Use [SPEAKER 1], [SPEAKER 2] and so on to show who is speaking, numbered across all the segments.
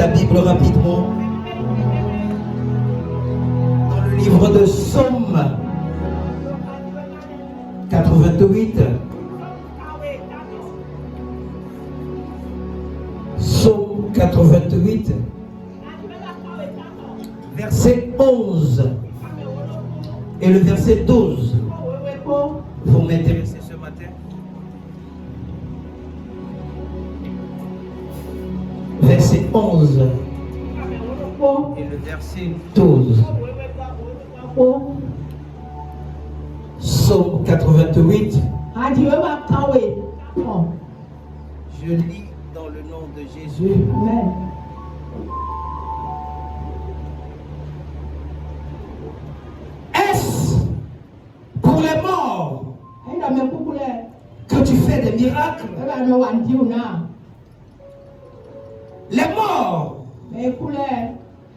[SPEAKER 1] ta Bible rapidement. Dans le livre de Psaume 88. Psaume 88. Verset 11. Et le verset 12. Vous m'intéressez ce matin. Verset 11 et le verset 12. Psaume 88. Je lis dans le nom de Jésus.
[SPEAKER 2] Amen.
[SPEAKER 1] Est-ce pour les morts que tu fais des miracles? Les morts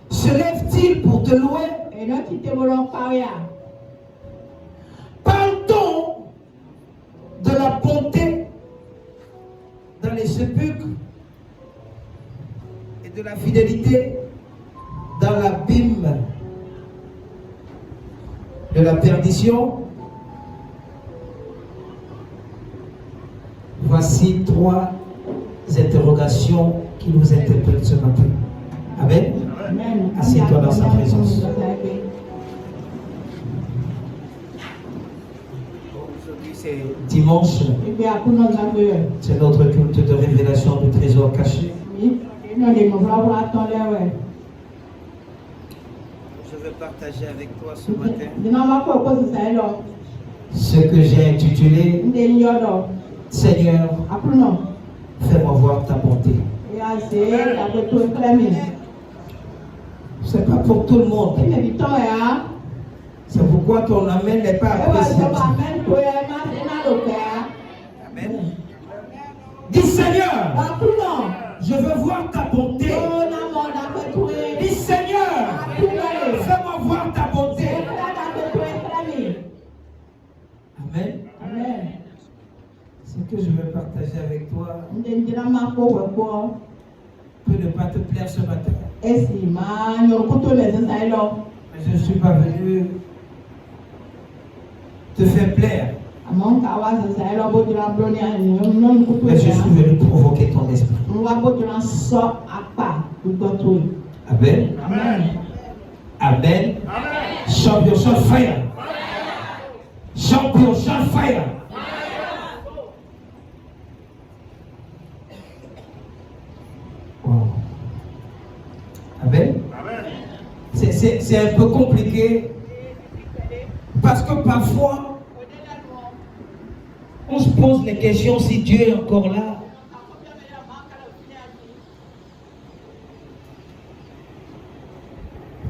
[SPEAKER 1] se lèvent-ils pour te louer? Parle-t-on de la bonté dans les sépulcres et de la fidélité dans l'abîme de la perdition? Voici 3 interrogations qui nous interpellent ce matin. Amen. Assieds-toi dans sa présence. Aujourd'hui c'est dimanche. C'est notre culte de révélation du trésor caché. Je vais partager avec toi ce matin ce que j'ai intitulé Seigneur, fais-moi voir ta bonté. C'est pas pour tout le monde. C'est pourquoi ton amen n'est pas apprécié. Amen. Dis Seigneur, je veux voir ta bonté. Dis Seigneur, fais-moi voir ta bonté. Amen.
[SPEAKER 2] Amen.
[SPEAKER 1] Ce que je veux partager avec toi peut ne pas te plaire ce matin. Mais je ne suis pas venu te faire plaire. Mais je suis venu provoquer ton esprit. Amen.
[SPEAKER 2] Amen.
[SPEAKER 1] Amen. Champion, shout fire. Champion, shout fire. Wow. Amen. C'est un peu compliqué parce que parfois on se pose les questions si Dieu est encore là.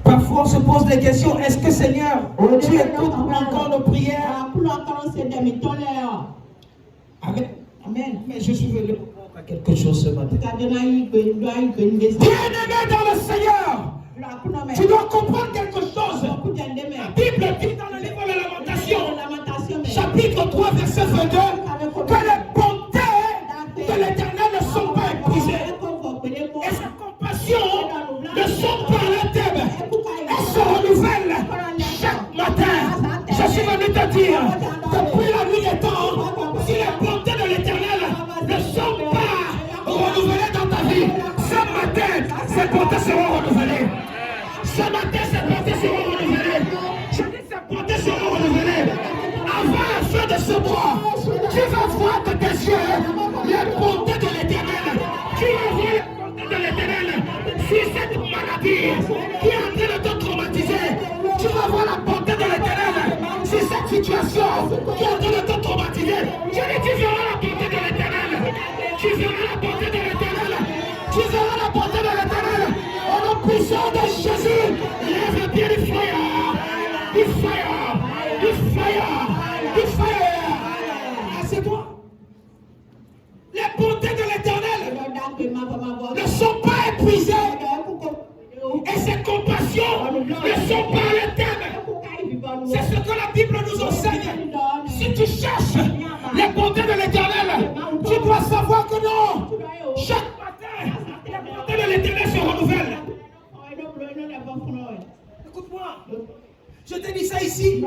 [SPEAKER 1] Parfois on se pose des questions, est-ce que Seigneur, tu écoutes encore nos prières? Amen.
[SPEAKER 2] Amen.
[SPEAKER 1] Mais je suis venu pour quelque chose ce matin. Bien-aimé dans le Seigneur, tu dois comprendre quelque chose. La Bible dit dans le livre de Lamentation, chapitre 3, verset 22, que les bontés de l'Éternel ne sont pas épuisées. Et sa compassion ne sont pas à la terme. Elles se renouvellent chaque matin. Je suis venu te dire, depuis la nuit des temps, si les bontés de l'Éternel ne sont pas renouvelées dans ta vie, ce matin, ces bontés seront renouvelées. Ce matin, ces bontés seront renouvelées. Je dis, ces bontés seront renouvelées. Avant la fin de ce mois, tu vas voir de tes yeux les bontés de l'Éternel. Tu vas voir les bontés de l'Éternel. Si cette maladie qui est en train de te traumatiser, tu vas voir la bonté de l'Éternel. Si cette situation qui est en train de te traumatiser, je dis, tu verras la bonté de l'Éternel. Tu verras la bonté de l'Éternel. Tu verras la bonté de l'Éternel. Au nom puissant de Jésus, lève bien du fire. Du fire. Du fire. Du fire. Assieds-toi. Les bontés de l'Éternel ne sont pas épuisées. Et ses compassions ne sont pas à l'éternel. C'est ce que la Bible nous enseigne. Si tu cherches les bontés de l'Éternel, tu dois savoir que non. Chaque matin, les bontés de l'Éternel se renouvellent. nouvelle. Écoute-moi. Je te dis ça ici.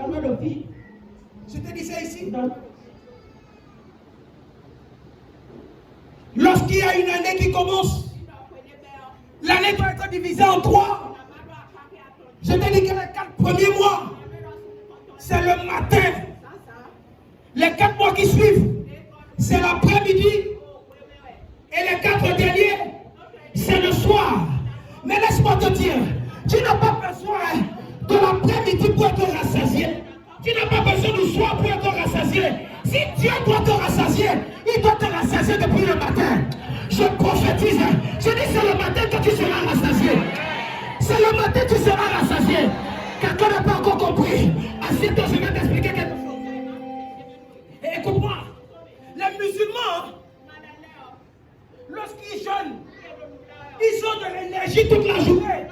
[SPEAKER 1] Je te dis ça ici. Lorsqu'il y a une année qui commence, l'année doit être divisée en 3. Je te dis que les 4 premiers mois, c'est le matin. Les 4 mois qui suivent, c'est l'après-midi. Et les 4 derniers, c'est le soir. Mais laisse-moi te dire, tu n'as pas besoin de l'après-midi pour être rassasié. Tu n'as pas besoin du soir pour être rassasié. Si Dieu doit te rassasier, il doit te rassasier depuis le matin. Je prophétise. Je dis c'est le matin que tu seras rassasié. C'est le matin que tu seras rassasié. Quelqu'un n'a pas encore compris. Assieds-toi, je vais t'expliquer quelque chose. Et écoute-moi, les musulmans, lorsqu'ils jeûnent, ils ont de l'énergie toute la journée.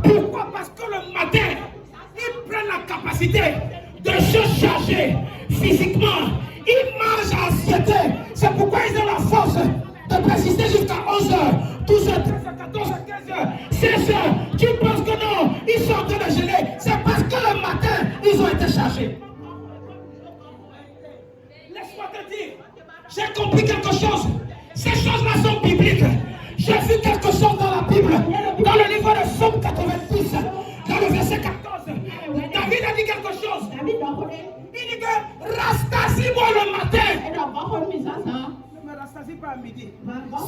[SPEAKER 1] Pourquoi? Parce que le matin, ils prennent la capacité de se charger physiquement. Ils mangent à assiéter. C'est pourquoi ils ont la force de persister jusqu'à 11h, 12h, 13h, 14h, 15h, 16h. Tu penses que non, ils sont en train de jeûner. C'est parce que le matin, ils ont été chargés. Laisse-moi te dire, j'ai compris quelque chose. Ces choses-là sont bibliques. J'ai vu quelque chose dans la Bible, dans le livre de Somme 90, dans le verset 14. David a dit quelque chose. Il dit que rastasie-moi le matin. Ne me rastasie pas à midi.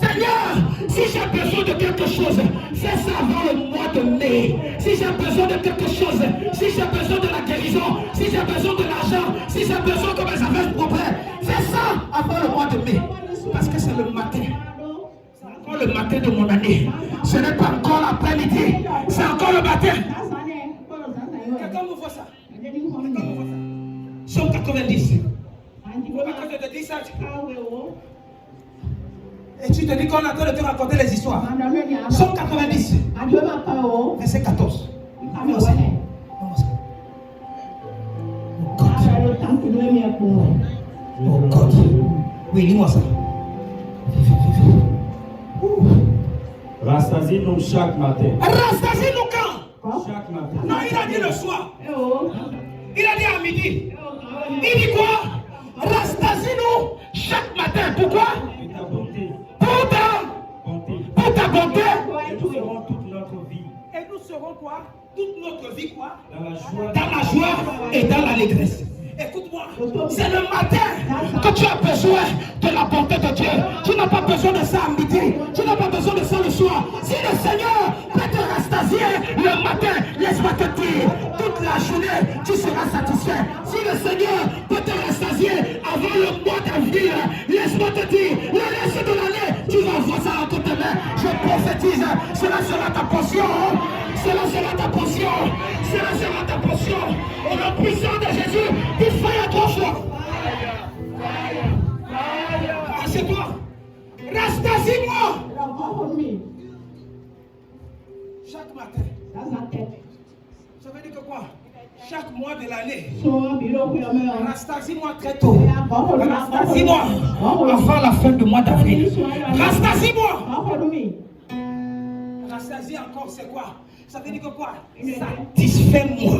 [SPEAKER 1] Seigneur, si j'ai besoin de quelque chose, fais ça avant le mois de mai. Si j'ai besoin de quelque chose, si j'ai besoin de la guérison, si j'ai besoin de l'argent, si j'ai besoin que mes affaires proprement, fais ça avant le mois de mai. Parce que c'est le matin. C'est encore le matin de mon année. Ce n'est pas encore l'après-midi. C'est encore le matin. Quelqu'un me voit ça? Somme 90. Pourquoi je te dis ça? Et tu te dis qu'on a en train de te raconter les histoires. Somme 90. Verset 14. Lis-moi ça. Oh God. Oui, lis-moi ça.
[SPEAKER 2] Rastasie-nous chaque matin.
[SPEAKER 1] Rastasie-nous quand?
[SPEAKER 2] Chaque matin.
[SPEAKER 1] Non, il a dit le soir. Il a dit à midi. Il dit quoi? Rastasie-nous chaque matin. Pourquoi?
[SPEAKER 2] Pour ta bonté.
[SPEAKER 1] Pour ta bonté.
[SPEAKER 2] Et nous serons toute notre vie.
[SPEAKER 1] Et nous serons quoi? Toute notre vie quoi?
[SPEAKER 2] Dans la joie.
[SPEAKER 1] Dans la joie et dans l'allégresse. Écoute-moi, c'est le matin que tu as besoin de la bonté de Dieu. Tu n'as pas besoin de ça à midi. Tu n'as pas besoin de ça le soir. Si le Seigneur peut te rastasier le matin, laisse-moi te dire, toute la journée, tu seras satisfait. Si le Seigneur peut te rastasier avant le mois d'avril, laisse-moi te dire, le reste de l'année, tu vas voir ça entre tes mains. Je prophétise, cela sera ta portion. Cela sera ta portion. Cela sera ta portion. Au nom puissant de Jésus, il faille 3 fois. Assieds-toi. Rastasie-moi. Chaque matin. Ça veut dire que quoi? Chaque mois de l'année. Rastasie-moi très tôt. Rastasie-moi avant la fin du mois d'avril. Rastasie-moi. Rastasie encore, c'est quoi? Ça veut dire que quoi? Satisfais-moi.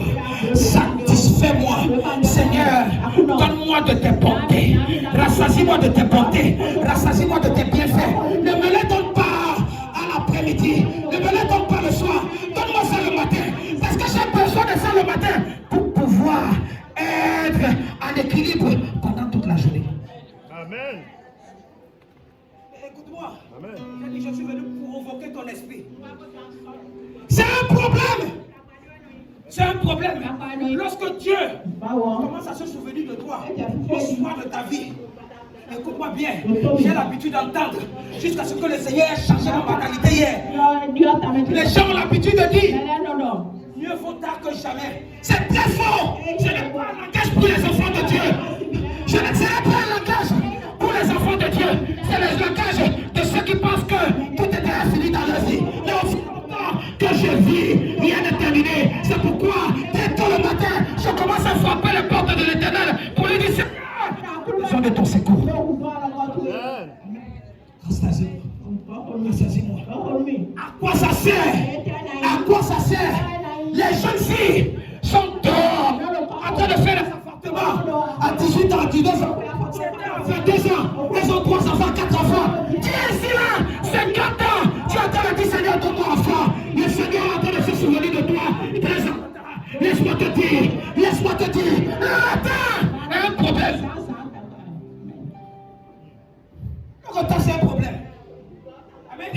[SPEAKER 1] Satisfais-moi. Seigneur, donne-moi de tes bontés. Rassasie-moi de tes bontés. Rassasie-moi de tes bienfaits. Ne me les donne pas à l'après-midi. Ne me les donne pas le soir. Donne-moi ça le matin. Parce que j'ai besoin de ça le matin pour pouvoir être en équilibre pendant toute la journée.
[SPEAKER 2] Amen.
[SPEAKER 1] Écoute-moi.
[SPEAKER 2] Amen.
[SPEAKER 1] J'ai dit, je suis venu pour provoquer ton esprit. C'est un problème. C'est un problème. Lorsque Dieu commence à se souvenir de toi, au soir de ta vie, écoute-moi bien, j'ai l'habitude d'entendre jusqu'à ce que le Seigneur ait changé ma mentalité hier. Les gens ont l'habitude de dire mieux vaut tard que jamais. C'est très faux. Ce n'est pas un langage pour les enfants de Dieu. Ce n'est pas un langage pour les enfants de Dieu. C'est le langage de ceux qui pensent que tout était fini dans leur vie. Mais aussi longtemps que je vis, rien n'est terminé. C'est pourquoi, dès tôt le matin, je commence à frapper les portes de l'Éternel pour lui dire Seigneur, j'ai besoin de ton secours. Rassasie-moi. Rassasie-moi. À quoi ça sert? sert? À quoi ça sert? Les jeunes filles sont dehors en train de faire des appartements à 18 ans, à 19 ans. 22 ans, elles ont 3 enfants, 4 enfants. Tu es ici là, 50 ans. Tu attends le dit Seigneur, donne-moi enfant. Le Seigneur est en train de se souvenir de toi. 13 ans. Laisse-moi te dire, laisse-moi te dire. Le retard est un problème. Le retard, c'est un problème. Amen.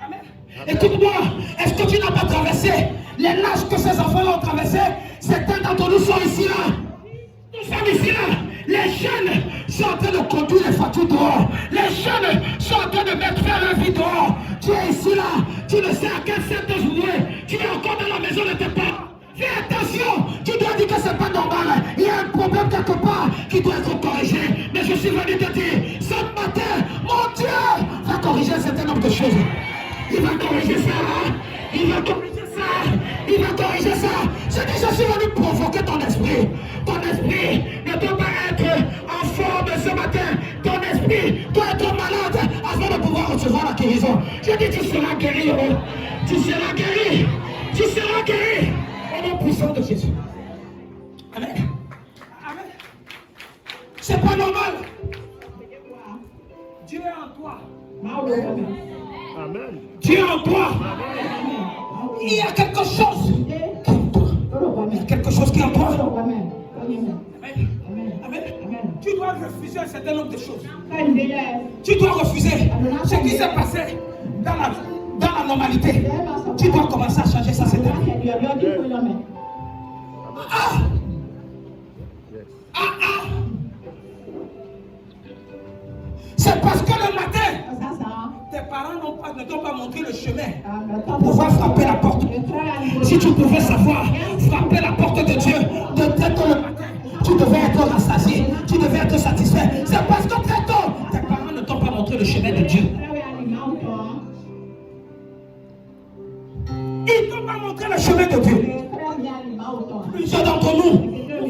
[SPEAKER 1] Amen. Écoute-moi, est-ce que tu n'as pas traversé les lâches que ces enfants ont traversé? Certains d'entre nous sont ici là. Nous sommes ici là. Les jeunes sont en train de conduire les voitures dehors. Les jeunes sont en train de mettre faire leur vie dehors. Tu es ici là. Tu ne sais à quel secteur jouer. Tu es encore dans la maison de tes parents. Fais attention. Tu dois dire que c'est pas normal. Il y a un problème quelque part qui doit être corrigé. Mais je suis venu te dire, ce matin, mon Dieu va corriger un certain nombre de choses. Il va corriger ça. Il va corriger ça. Il va corriger ça. Je suis venu provoquer ton esprit. Ton esprit ne doit pas être en forme ce matin. Ton esprit doit être malade afin de pouvoir recevoir la guérison. Je dis, tu seras guéri. Tu seras guéri. Tu seras guéri. Au nom puissant de Jésus. Amen. Amen. C'est pas normal. Dieu est en toi.
[SPEAKER 2] Amen.
[SPEAKER 1] Dieu est en toi. Il y a quelque chose qui est en toi. Il y a quelque chose qui est en toi. Amen. Amen. Tu dois refuser un certain nombre de choses. Tu dois refuser ce qui s'est passé dans la normalité. Tu dois commencer à changer ça cette année. C'est parce que le matin, tes parents ne t'ont pas montré le chemin pour pouvoir frapper la porte. Si tu pouvais savoir frapper la porte de Dieu, de très tôt le matin, tu devais être rassasié, tu devais être satisfait. C'est parce que très tôt, tes parents ne t'ont pas montré le chemin de Dieu. Ils n'ont pas montré le chemin de Dieu. Plusieurs d'entre nous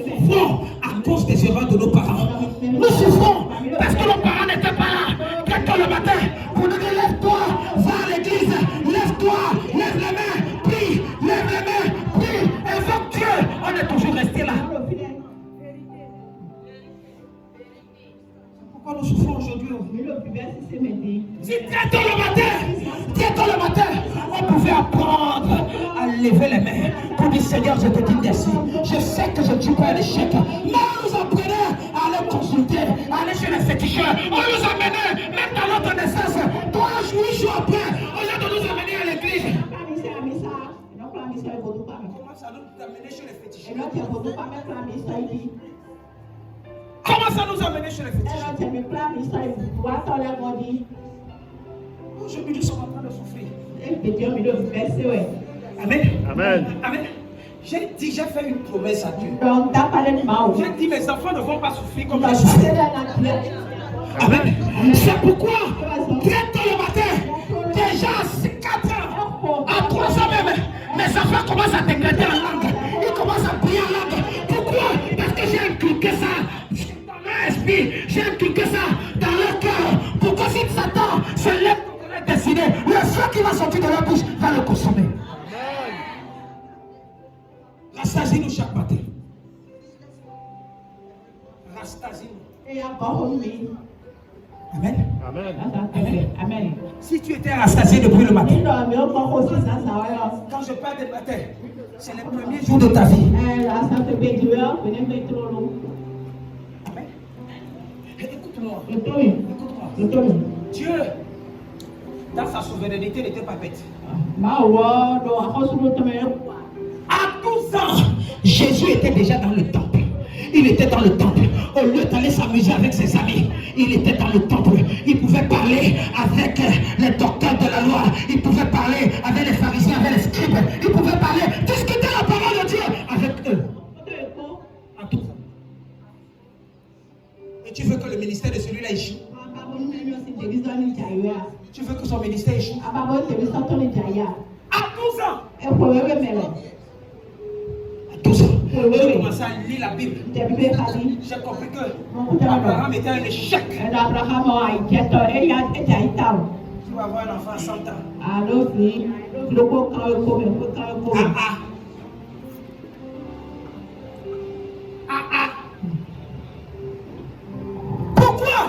[SPEAKER 1] souffrons à cause des erreurs de nos parents. Nous souffrons parce que nos parents n'étaient pas là. Très tôt le matin, pour nous dire lève-toi, va à l'église, lève-toi, lève les mains, prie, lève les mains, prie, invoque Dieu. On est toujours resté là. Pourquoi nous souffrons aujourd'hui? Si très tôt le matin, on pouvait apprendre à lever les mains pour dire Seigneur, je te dis merci. Je sais que je ne suis pas un échec. Mais on nous apprenait à aller consulter, à aller chez les féticheurs. On nous amenait, même dans notre naissance, 8 jours après, au lieu de nous amener à l'église. Comment ça nous amener chez les féticheurs? Comment ça nous a amené chez les féticheurs? Aujourd'hui, nous sommes en train de souffrir. Amen.
[SPEAKER 2] Amen.
[SPEAKER 1] Amen. J'ai fait une promesse à Dieu. J'ai dit, mes enfants ne vont pas souffrir comme j'ai souffert. Amen. C'est pourquoi, très tôt le matin, déjà à 4 ans, à 3 ans même, mes enfants commencent à t'éclater en langue. Ils commencent à prier en langue. Pourquoi? Parce que j'ai inculqué ça dans leur esprit. J'ai inculqué ça dans leur cœur. Pour que si Satan se lève pour leur décider, le feu qui va sortir de leur bouche va le consommer. Rastasie-nous chaque matin. Rastasie-nous. Amen.
[SPEAKER 2] Amen.
[SPEAKER 1] Amen. Amen. Si tu étais rassasié depuis le matin, quand je parle de matin, c'est les premiers jours de ta vie. Amen. Écoute-moi. Écoute-moi. Dieu, dans sa souveraineté, n'était pas bête. À 12 ans, Jésus était déjà dans le temple. Il était dans le temple. Au lieu d'aller s'amuser avec ses amis, il était dans le temple. Il pouvait parler avec les docteurs de la loi. Il pouvait parler avec les pharisiens, avec les scribes. Il pouvait parler, discuter la parole de Dieu avec eux. À 12 ans. Et tu veux que le ministère de celui-là échoue? Tu veux que son ministère échoue? À 12 ans. 12 ans. J'ai commencé à lire la Bible. J'ai compris que Abraham était un échec. Tu vas avoir un enfant à 100 ans. Pourquoi?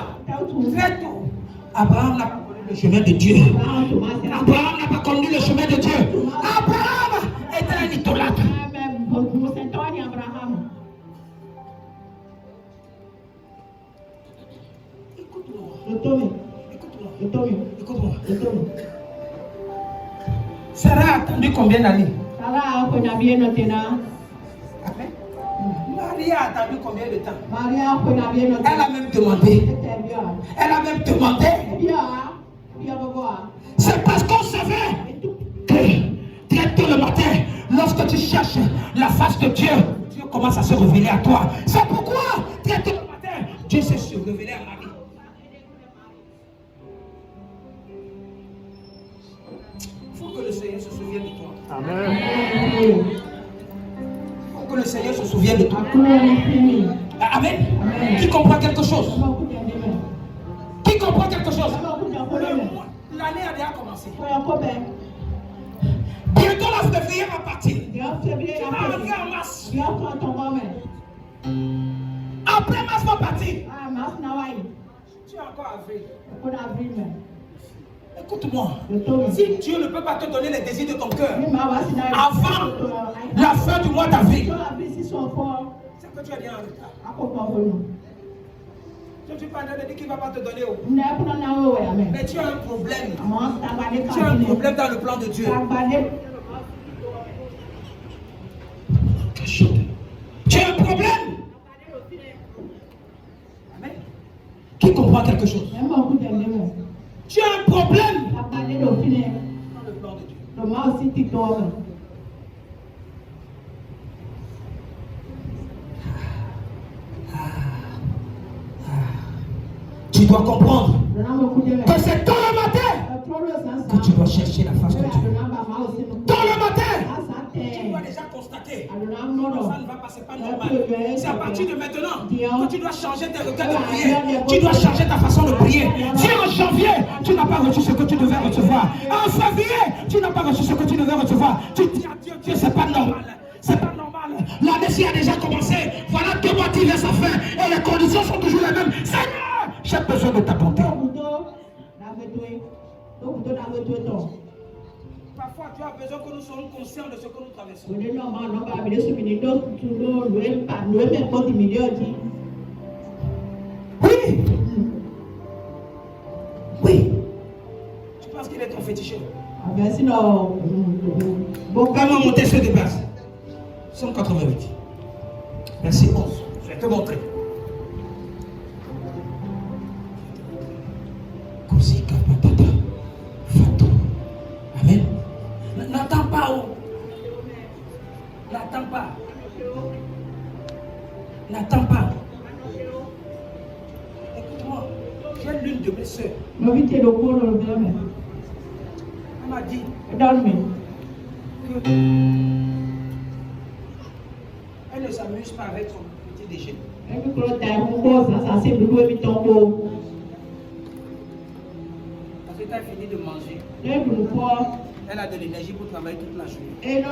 [SPEAKER 1] Très tôt, Abraham n'a pas connu le chemin de Dieu. Abraham n'a pas connu le chemin de Dieu. Abraham était un idolâtre. Écoute-moi. Sarah a attendu combien d'années? Marie a attendu combien de temps? Elle a même demandé. C'est parce qu'on savait que très tôt le matin, lorsque tu cherches la face de Dieu, Dieu commence à se révéler à toi. C'est pourquoi très tôt le matin, Dieu s'est révélé à Marie. Il faut que le Seigneur se souvienne de toi.
[SPEAKER 2] Amen.
[SPEAKER 1] Il faut que le Seigneur se souvienne de toi. Amen. Qui comprend quelque chose? Qui comprend quelque chose? L'année a déjà commencé. Bientôt la février va partir. Tu vas arriver en mars. Après mars va partir. Tu es encore avril. Écoute-moi. Si Dieu ne peut pas te donner les désirs de ton cœur avant la fin du mois d'avril, c'est que tu es bien en retard. Je ne suis pas en train de dire qu'il ne va pas te donner. Mais tu as un problème. Tu as un problème dans le plan de Dieu. Tu as un problème. Amen. Qui comprend quelque chose? Tu as un problème dans le plan de Dieu. Tu dois comprendre que c'est tôt le matin que tu dois chercher la face de Dieu. Tôt le matin, tu dois déjà constater que ça ne va pas, c'est pas normal. C'est à partir de maintenant que tu dois changer tes regards de prier. Tu dois changer ta façon de prier. Si en janvier, tu n'as pas reçu ce que tu devais recevoir, en février, tu n'as pas reçu ce que tu devais recevoir, tu dis à Dieu, Dieu, c'est pas normal. C'est pas normal. La Messie a déjà commencé. Voilà 2 mois qui viennent à fin. Et les conditions sont toujours les mêmes. Seigneur, j'ai besoin de ta bonté. Parfois, tu as besoin que nous soyons conscients de ce que nous traversons. Oui. Tu penses qu'il est ton féticheur? Comment monter ceux de base? 188. Verset 11. Je vais te montrer. Amen. N'attends pas. N'attends pas. N'attends pas. Écoute-moi. J'ai l'une de mes soeurs. Elle m'a dit que elle ne s'amuse pas avec son petit déjeuner. Parce que quand elle finit de manger, elle a de l'énergie pour travailler toute la journée.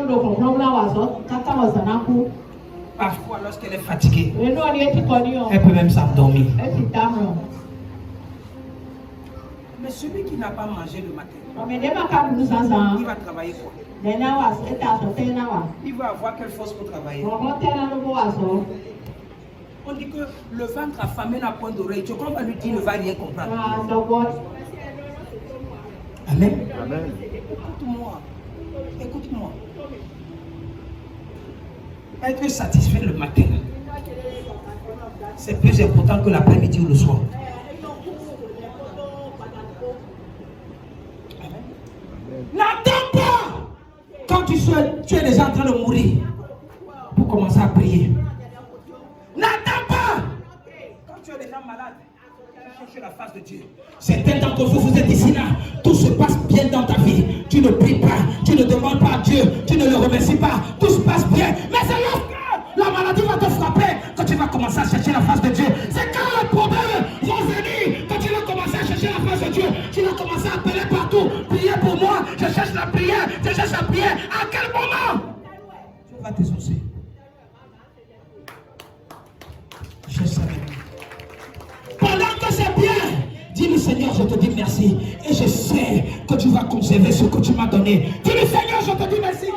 [SPEAKER 1] Parfois, lorsqu'elle est fatiguée, elle peut même s'endormir. Mais celui qui n'a pas mangé le matin, il va travailler quoi? Il va avoir quelle force pour travailler? On dit que le ventre affamé n'a point d'oreille. Tu crois qu'on va lui dire, il ne va rien comprendre. Amen.
[SPEAKER 2] Amen.
[SPEAKER 1] Écoute-moi. Être satisfait le matin, c'est plus important que l'après-midi ou le soir. Amen. N'attends pas quand tu es déjà en train de mourir pour commencer à prier. N'attends pas quand tu es déjà malade. Chercher la face de Dieu. Certains d'entre vous, vous êtes ici là, tout se passe bien dans ta vie. Tu ne pries pas, tu ne demandes pas à Dieu, tu ne le remercies pas, tout se passe bien. Mais c'est lorsque la maladie va te frapper que tu vas commencer à chercher la face de Dieu. C'est quand le problème va venir que tu vas commencer à chercher la face de Dieu. Tu vas commencer à appeler partout, prier pour moi, je cherche la prière. déjà sa prière, à quel moment Dieu va t'exaucer. Je savais. Pendant que c'est bien, dis-le Seigneur, je te dis merci. Et je sais que tu vas conserver ce que tu m'as donné. Dis-le Seigneur, je te dis merci.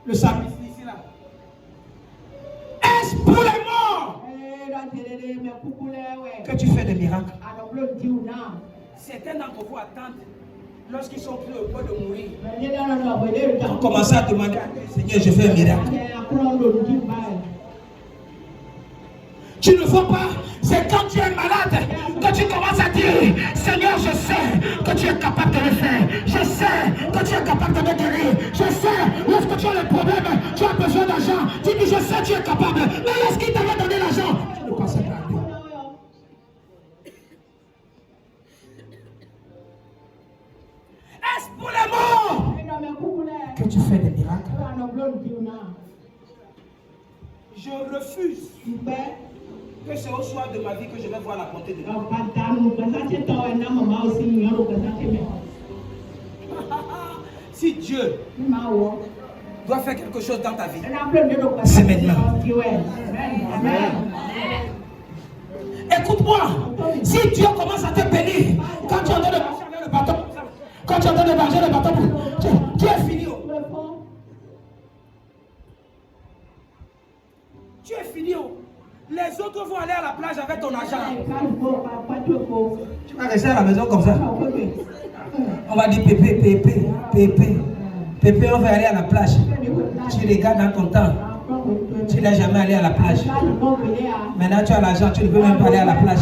[SPEAKER 1] Le sacrifice ici là. Est-ce pour les morts que tu fais des miracles? Certains d'entre vous attendent lorsqu'ils sont pris au point de mourir. On commence à demander à Dieu, Seigneur, je fais un miracle. Tu ne vois pas, c'est quand tu es malade que tu commences à dire, Seigneur, je sais que tu es capable de le faire. Je sais que tu es capable de me guérir. Je sais, lorsque tu as le problème, tu as besoin d'argent. Tu dis, je sais, tu es capable. Mais lorsqu'il t'avait donné l'argent, tu ne pensais pas à lui. Est-ce pour les morts que tu fais des miracles? Je refuse que c'est au soir de ma vie que je vais voir la bonté de Dieu. Si Dieu doit faire quelque chose dans ta vie, c'est maintenant. Écoute-moi, si Dieu commence à te bénir, quand tu es en train de marcher avec le bâton, quand tu es en train de marcher le bâton, tu es fini. Tu es fini. Les autres vont aller à la plage avec ton argent. Tu vas rester à la maison comme ça. On va dire Pépé, on va aller à la plage. Tu regardes dans ton temps. Tu n'es jamais allé à la plage. Maintenant tu as l'argent, tu ne peux même pas aller à la plage.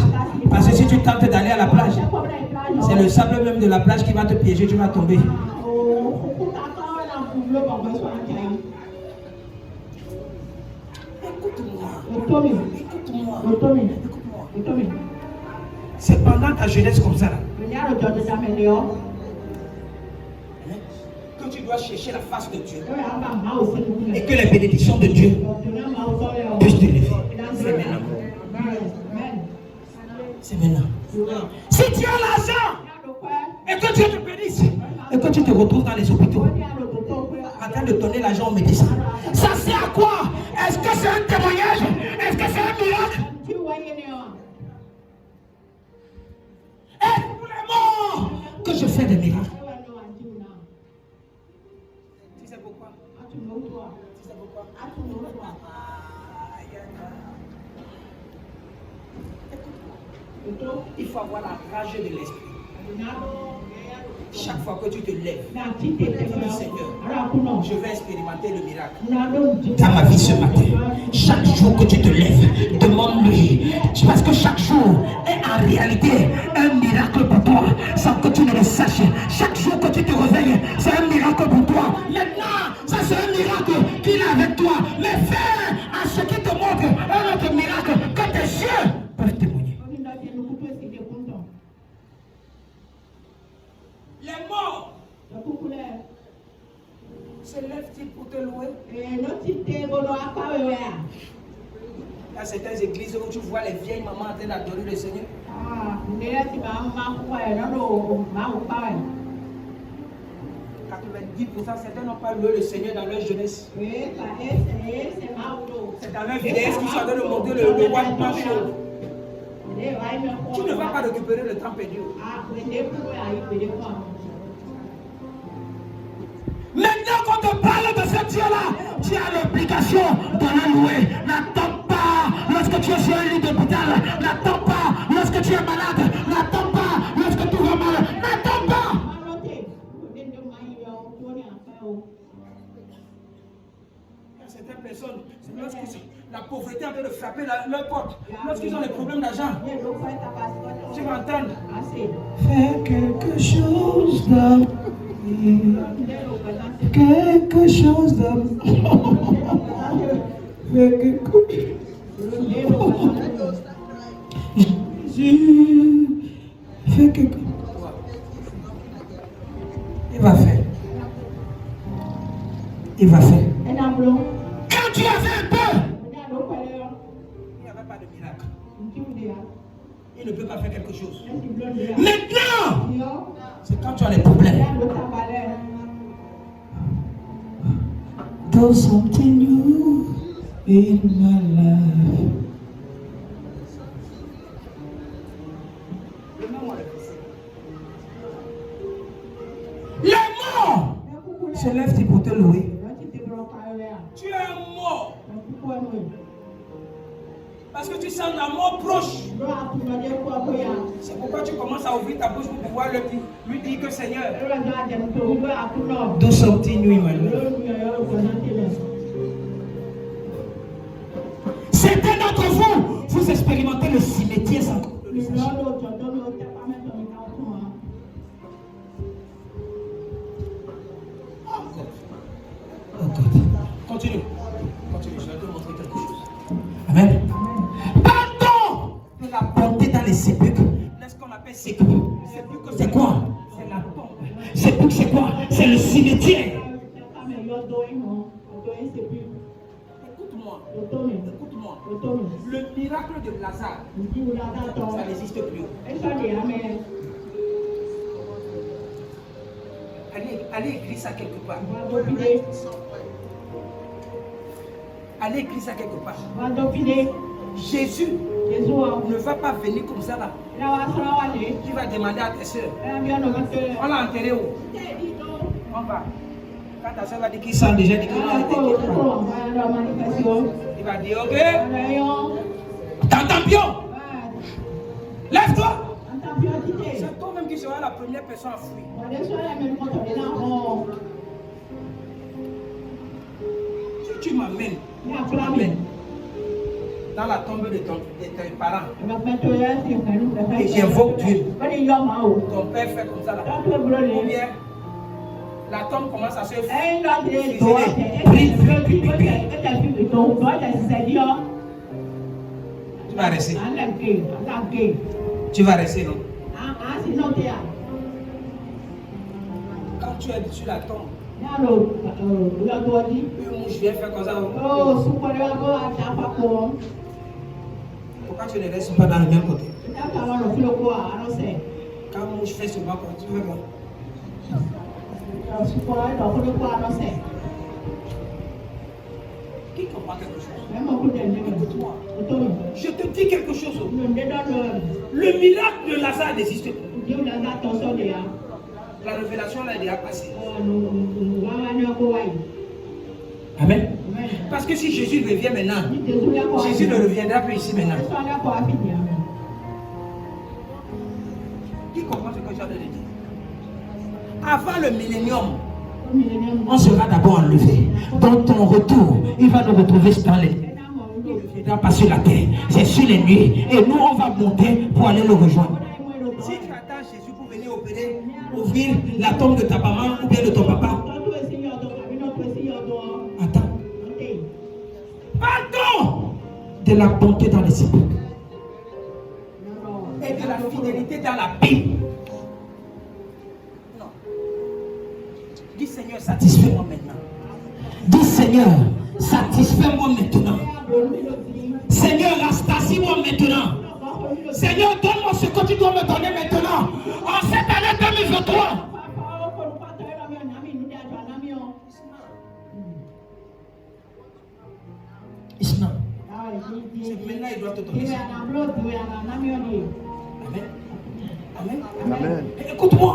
[SPEAKER 1] Parce que si tu tentes d'aller à la plage, c'est le sable même de la plage qui va te piéger, tu vas tomber. Écoute-moi. C'est pendant ta jeunesse comme ça que tu dois chercher la face de Dieu et que les bénédictions de Dieu puissent te lever. C'est maintenant. Si tu as l'argent et que Dieu te bénisse et que tu te retrouves dans les hôpitaux en train de donner l'argent aux médecins, ça sert à quoi? Est-ce que c'est un témoignage? Est-ce que c'est un miracle? Est-ce pour les morts que je fais des miracles? Tu sais pourquoi? Il faut avoir la rage de l'esprit. Chaque fois que tu te lèves, Seigneur, je vais expérimenter le miracle dans ma vie ce matin. Chaque jour que tu te lèves, demande-lui. Parce que chaque jour est en réalité un miracle pour toi, sans que tu ne le saches. Chaque jour que tu te réveilles, c'est un miracle pour toi. Maintenant, ça c'est un miracle qu'il a avec toi. Mais fais à ce qui te montre un autre miracle que tes yeux peuvent témoigner. Les morts se lèvent-ils pour te louer? Il y a certaines églises où tu vois les vieilles mamans en train d'adorer le Seigneur. 90%, certains n'ont pas loué le Seigneur dans leur jeunesse. C'est dans leur vieillesse qu'ils sont en train de monter le one man show. Tu ne vas pas récupérer le temps perdu. Maintenant qu'on te parle de ce Dieu-là, tu as l'obligation de le louer. N'attends pas lorsque tu es sur un lit d'hôpital. N'attends pas lorsque tu es malade. N'attends pas lorsque tu vas mal. N'attends pas. Il y a certaines personnes, la pauvreté est en train de frapper leur porte. Lorsqu'ils ont des problèmes d'argent, tu vas entendre. Fais quelque chose d'homme. Quelque chose d'homme. Fais quelque chose. Jésus, fais quelque chose. Il va faire. Il va faire. Quand tu as fait un peu, il n'y avait pas de miracle. Il il ne peut pas faire quelque chose. Maintenant, c'est quand tu as les problèmes. Do something new in my life. Les morts se lèvent pour te louer. Tu es mort. Parce que tu sens la mort proche. C'est pourquoi tu commences à ouvrir ta bouche pour pouvoir lui dire que Seigneur, do something new in my life. Certains d'entre vous, vous expérimentez le cimetière sans que vous le sachiez. Oh God. Continue. Continue, je vais te montrer quelque chose. Amen. Pardon de la bonté dans les sépulcres. Qu'est-ce qu'on appelle sépulcre? Sépulcre, c'est quoi? C'est la tombe. Sépulcre, c'est quoi? C'est le cimetière. Écoute-moi. Écoute-moi. Le miracle de Lazare, ça n'existe plus. Allez écrire ça quelque part. Allez écrire ça quelque part. Jésus ne va pas venir comme ça là. Tu vas demander à tes soeurs. On l'a enterré où? On va. Quand ta soeur va dire qu'il sent déjà dit qu'il a été il va dire ok. T'entends bien? Lève-toi. C'est toi-même qui sera la première personne à fuir. Si tu m'amènes dans la tombe de tes parents et j'invoque Dieu, ton père fait comme ça là, ou bien la tombe commence à se tu vas rester. Tu vas rester, non? Quand tu es sur la tombe, je viens faire comme ça. Pourquoi tu ne restes pas dans le même côté? Quand je fais ce banc, tu veux voir? Qui comprend quelque chose? Écoute-moi. Je te dis quelque chose. Le miracle de Lazare n'existe plus. La révélation là est déjà passée. Amen. Parce que si Jésus revient maintenant, Jésus ne reviendra plus ici maintenant. Qui comprend ce que j'ai de dire? Avant le millénium, on sera d'abord enlevé. Dans ton retour, il va nous retrouver dans les nuits. Il ne viendra pas sur la terre, c'est sur les nuits. Et nous, on va monter pour aller le rejoindre. Si tu attends Jésus pour venir opérer, ouvrir la tombe de ta maman ou bien de ton papa, attends. Pardon de la bonté dans les sépulcres et de la fidélité dans la Bible. Non. Dis Seigneur, satisfais-moi maintenant. Dis Seigneur, satisfais-moi maintenant. Seigneur, rastasie-moi maintenant. Seigneur, donne-moi ce que tu dois me donner maintenant. En cette année 2023. It's not. C'est maintenant il doit te donner ça. Amen. Amen. Amen. Écoute-moi.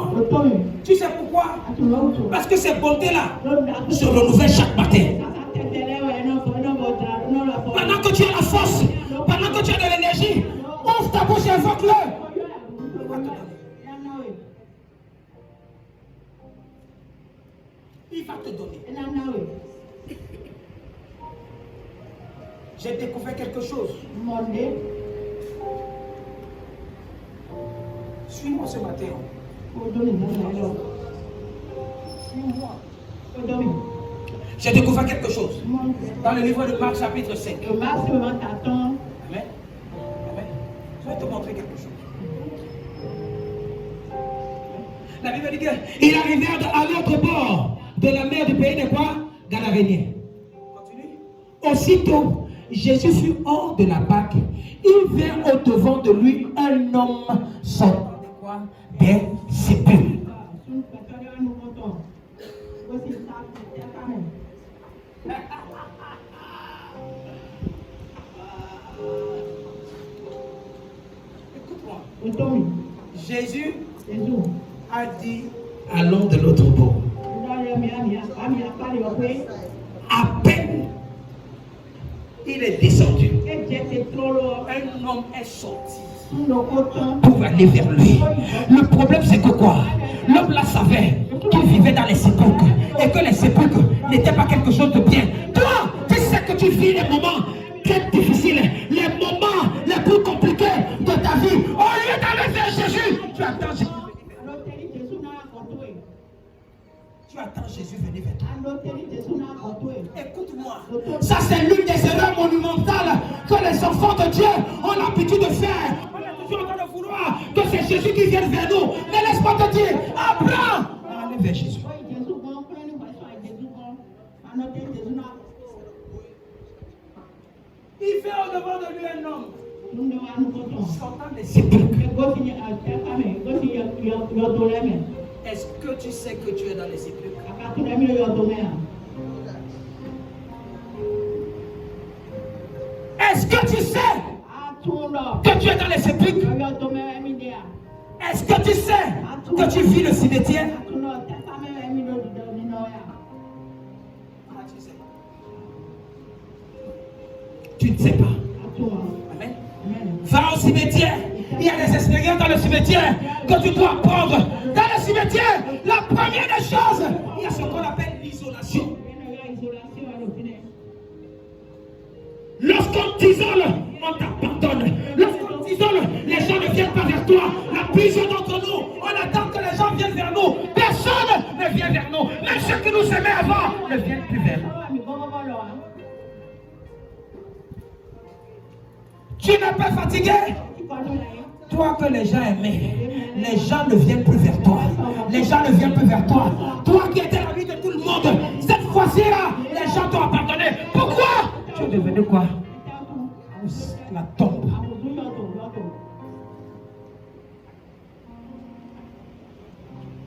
[SPEAKER 1] Tu sais pourquoi? Parce que ces bontés-là se renouvellent chaque matin. Pendant que tu as la force, pendant que tu as de l'énergie, ouvre ta bouche et invoque-le. Il va te donner. J'ai découvert quelque chose. Suis-moi ce matin. Suis-moi. J'ai découvert quelque chose. Dans le livre de Marc chapitre 5. Amen. Amen. Je vais te montrer quelque chose. La Bible dit qu'il arrivait à l'autre bord de la mer du pays de quoi? Gadarénien. Continue. Aussitôt, Jésus fut hors de la barque. Il vint au devant de lui un un homme sortant de quoi? Des sépulcres. Écoute-moi. Jésus a dit allons de l'autre bord. À peine il est descendu, un homme est sorti pour aller vers lui. Le problème c'est que quoi? L'homme là savait qu'il vivait dans les sépulcres et que les sépulcres n'étaient pas quelque chose de bien. Toi, tu sais que tu vis les moments très difficiles, les moments les plus compliqués de ta vie. Au lieu d'aller vers Jésus, tu attends Jésus. Tu attends Jésus venir vers toi. Écoute-moi, ça c'est l'une des erreurs monumentales que les enfants de Dieu ont l'habitude de faire. On est toujours en train de vouloir que c'est Jésus qui vienne vers nous. Mais laisse-moi te dire, apprends à aller vers Jésus. Il fait au-devant de lui un homme sortant des sépulcres. Est-ce que tu sais que tu es dans les sépulcres? Est-ce que tu sais que tu es dans les sépulcres? Est-ce que tu sais que tu vis le cimetière? Tu ne sais pas. Amen. Va au cimetière. Il y a des expériences dans le cimetière que tu dois apprendre. Dans le cimetière, la première des choses, il y a ce qu'on appelle l'isolation. Lorsqu'on t'isole, on t'abandonne. Lorsqu'on t'isole, les gens ne viennent pas vers toi. La plusieurs d'entre nous, on attend que les gens viennent vers nous. Personne ne vient vers nous. Même ceux qui nous aimaient avant ne viennent plus vers nous. Tu n'es pas fatigué? Toi que les gens aimaient, les gens ne viennent plus vers toi. Les gens ne viennent plus vers toi. Toi qui étais l'ami de tout le monde, cette fois-ci-là, les gens t'ont abandonné. Pourquoi? Tu es devenu quoi? La tombe.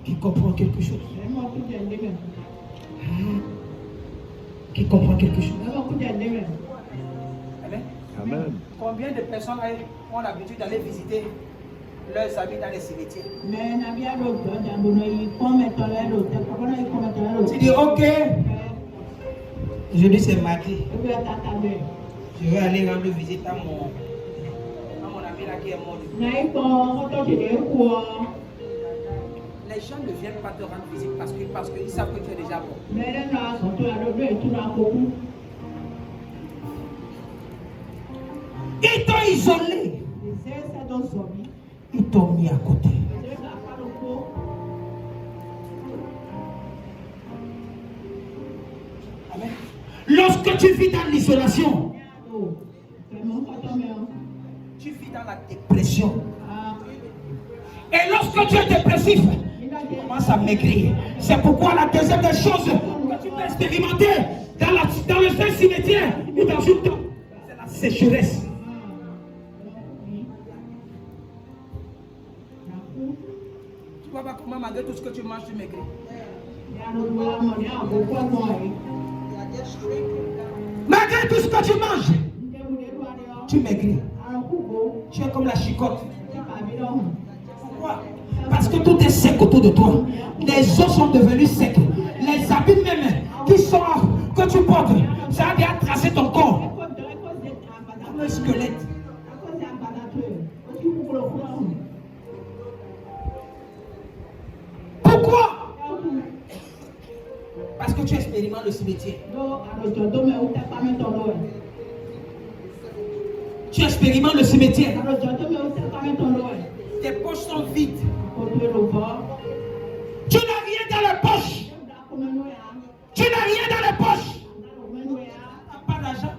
[SPEAKER 1] Qui comprend quelque chose? Qui comprend quelque chose? Amen.
[SPEAKER 2] Amen.
[SPEAKER 1] Combien de personnes ont l'habitude d'aller visiter leurs amis dans les cimetières? Tu dis ok. Je dis c'est mardi. Je vais aller rendre visite à mon ami là qui est mort. Les gens ne viennent pas te rendre visite parce qu'ils savent que tu es déjà mort. Ils t'ont isolé. Ils t'ont mis à côté. Amen. Lorsque tu vis dans l'isolation, tu vis dans la dépression. Et lorsque tu es dépressif, tu commences à maigrir. C'est pourquoi la deuxième des choses que tu peux expérimenter dans le saint cimetière ou dans une tombe, c'est la sécheresse. Tu vois pas comment malgré tout ce que tu manges, tu maigris. Malgré tout ce que tu manges, tu maigris. Tu es comme la chicotte. Pourquoi? Parce que tout est sec autour de toi. Les os sont devenus secs. Les habits même que tu portes, ça a bien tracé ton corps. Comme un squelette. Pourquoi? Parce que tu expérimentes le cimetière. Tu expérimentes le cimetière. Tes poches sont vides. Tu n'as rien dans les poches. Tu n'as rien dans les poches. Tu n'as pas d'argent.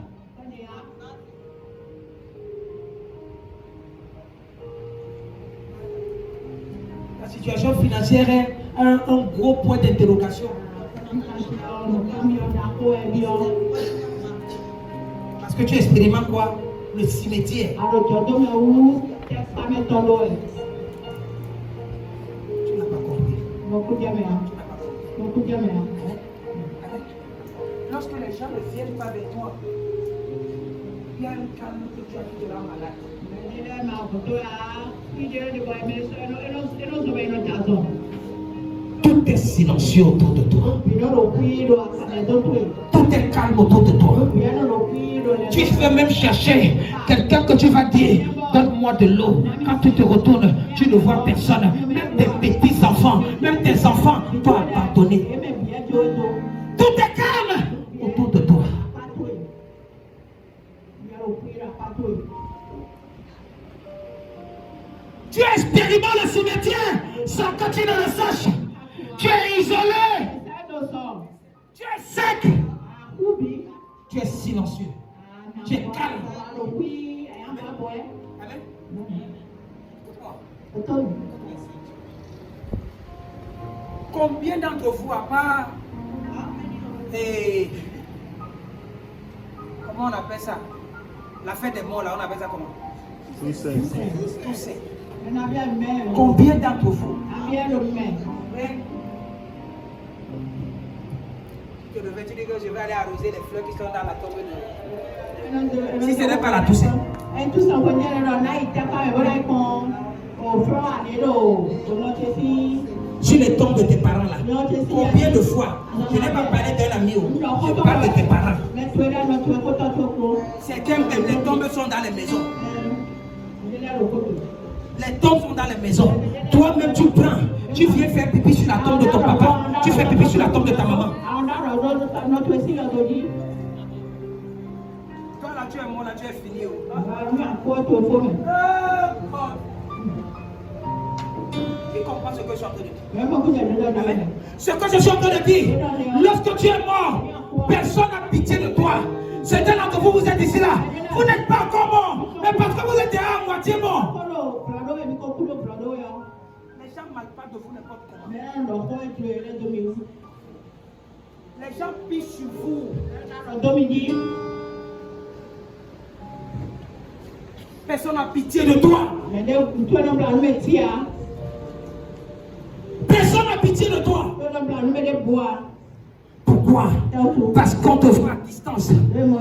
[SPEAKER 1] La situation financière est un gros point d'interrogation. Parce que tu expérimentes quoi? Le cimetière. n'as pas compris. Lorsque les gens ne viennent pas vers toi, il y a un calme que tu as qui te rend malade. Tout est silencieux autour de toi. Tout est calme autour de toi. Tu veux même chercher quelqu'un que tu vas dire, donne-moi de l'eau. Quand tu te retournes, tu ne vois personne. Même tes petits enfants, même tes enfants t'ont abandonné. Tout est calme autour de toi. Tu expérimentes le cimetière sans que tu ne le saches. Tu es isolé. Tu es sec. Tu es silencieux. Tu es calme. Amen. Combien d'entre vous, à part comment on appelle ça? La fête des morts, là, on appelle ça comment? Toussaint. Combien d'entre vous? Tu devais dire que je vais aller arroser les fleurs qui sont dans la tombe de... Si ce n'est pas la Toussaint. Sur les tombes de tes parents là, combien de fois, je n'ai pas parlé d'un ami, je parle de tes parents. C'est que les tombes sont dans les maisons. Les tombes sont dans les maisons. Toi-même tu prends, tu viens faire pipi sur la tombe de ton papa, tu fais pipi sur la tombe de ta maman. Toi là tu es mort, là tu es fini. Qui comprend ce que je suis en train de dire? Ce que je suis en train de dire, lorsque tu es mort, personne n'a pitié de toi. Certains d'entre vous, vous êtes ici là, vous n'êtes pas encore mort, mais parce que vous êtes déjà à moitié mort. Les gens ne parlent pas de vous n'importe comment. Les gens pissent sur vous. Personne n'a pitié de toi. Personne n'a pitié de toi. Pourquoi? Parce qu'on te voit à distance.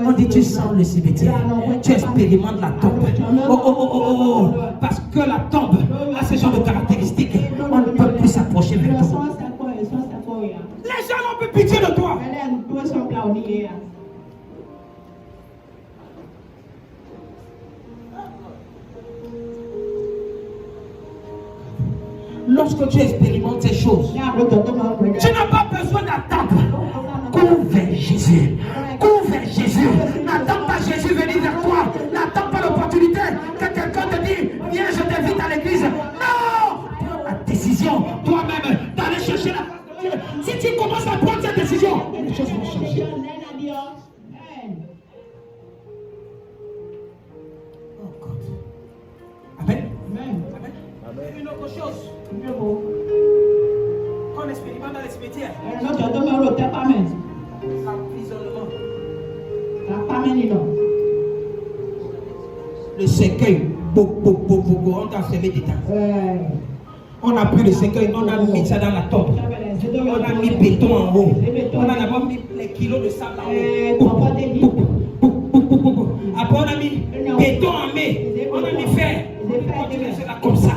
[SPEAKER 1] On dit tu sens le cimetière. Tu expérimentes la tombe. Oh. Parce que la tombe a ce genre de caractéristiques. On ne peut plus s'approcher vers toi. Les gens n'ont plus pitié de toi. Lorsque tu expérimentes ces choses, tu n'as pas besoin d'attendre. Cours vers Jésus. Cours vers Jésus. N'attends pas Jésus venir vers toi. N'attends pas l'opportunité que quelqu'un te dise, viens, je t'invite à l'église. Non! Prends la décision toi-même d'aller chercher la... Si tu commences à prendre cette décision, les choses vont changer. Oh God. Amen. Amen. Une autre chose. Qu'on expérimente dans les cimetières. L'emprisonnement. Le cercueil. On t'a fermé dedans. On a pris le cercueil, on a mis ça dans la tombe. On a mis béton en haut. On a d'abord mis les kilos de sable en haut. Après on a mis béton en mai. On a mis fer. On continue cela comme ça.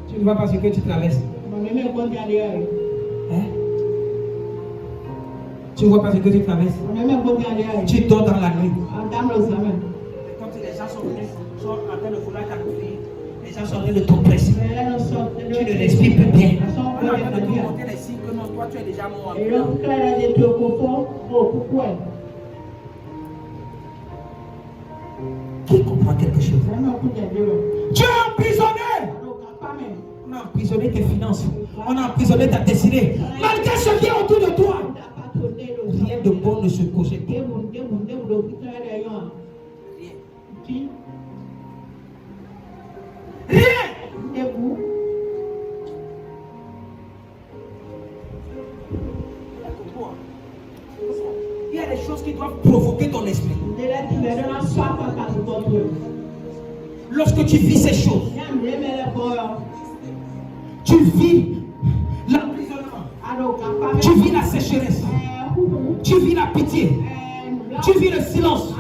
[SPEAKER 1] Tu ne vois pas ce que tu traverses. Hein? Tu ne vois pas ce que tu traverses. Tu dors dans la nuit. Quand les gens sont venus, sont en train de vouloir t'accouvrir, les gens sont en train de t'oppresser. Tu ne respires plus bien. On est en train de te montrer les signes que non, toi tu es déjà mort. Qui comprend quelque chose? Tu es emprisonné. On a emprisonné tes finances. On a emprisonné ta destinée. Malgré ce qui est autour de toi, rien de bon ne se projette. Rien. Il y a des choses qui doivent provoquer ton esprit. Lorsque tu vis ces choses, tu vis l'emprisonnement, tu vis la sécheresse, tu vis la pitié, tu vis le silence.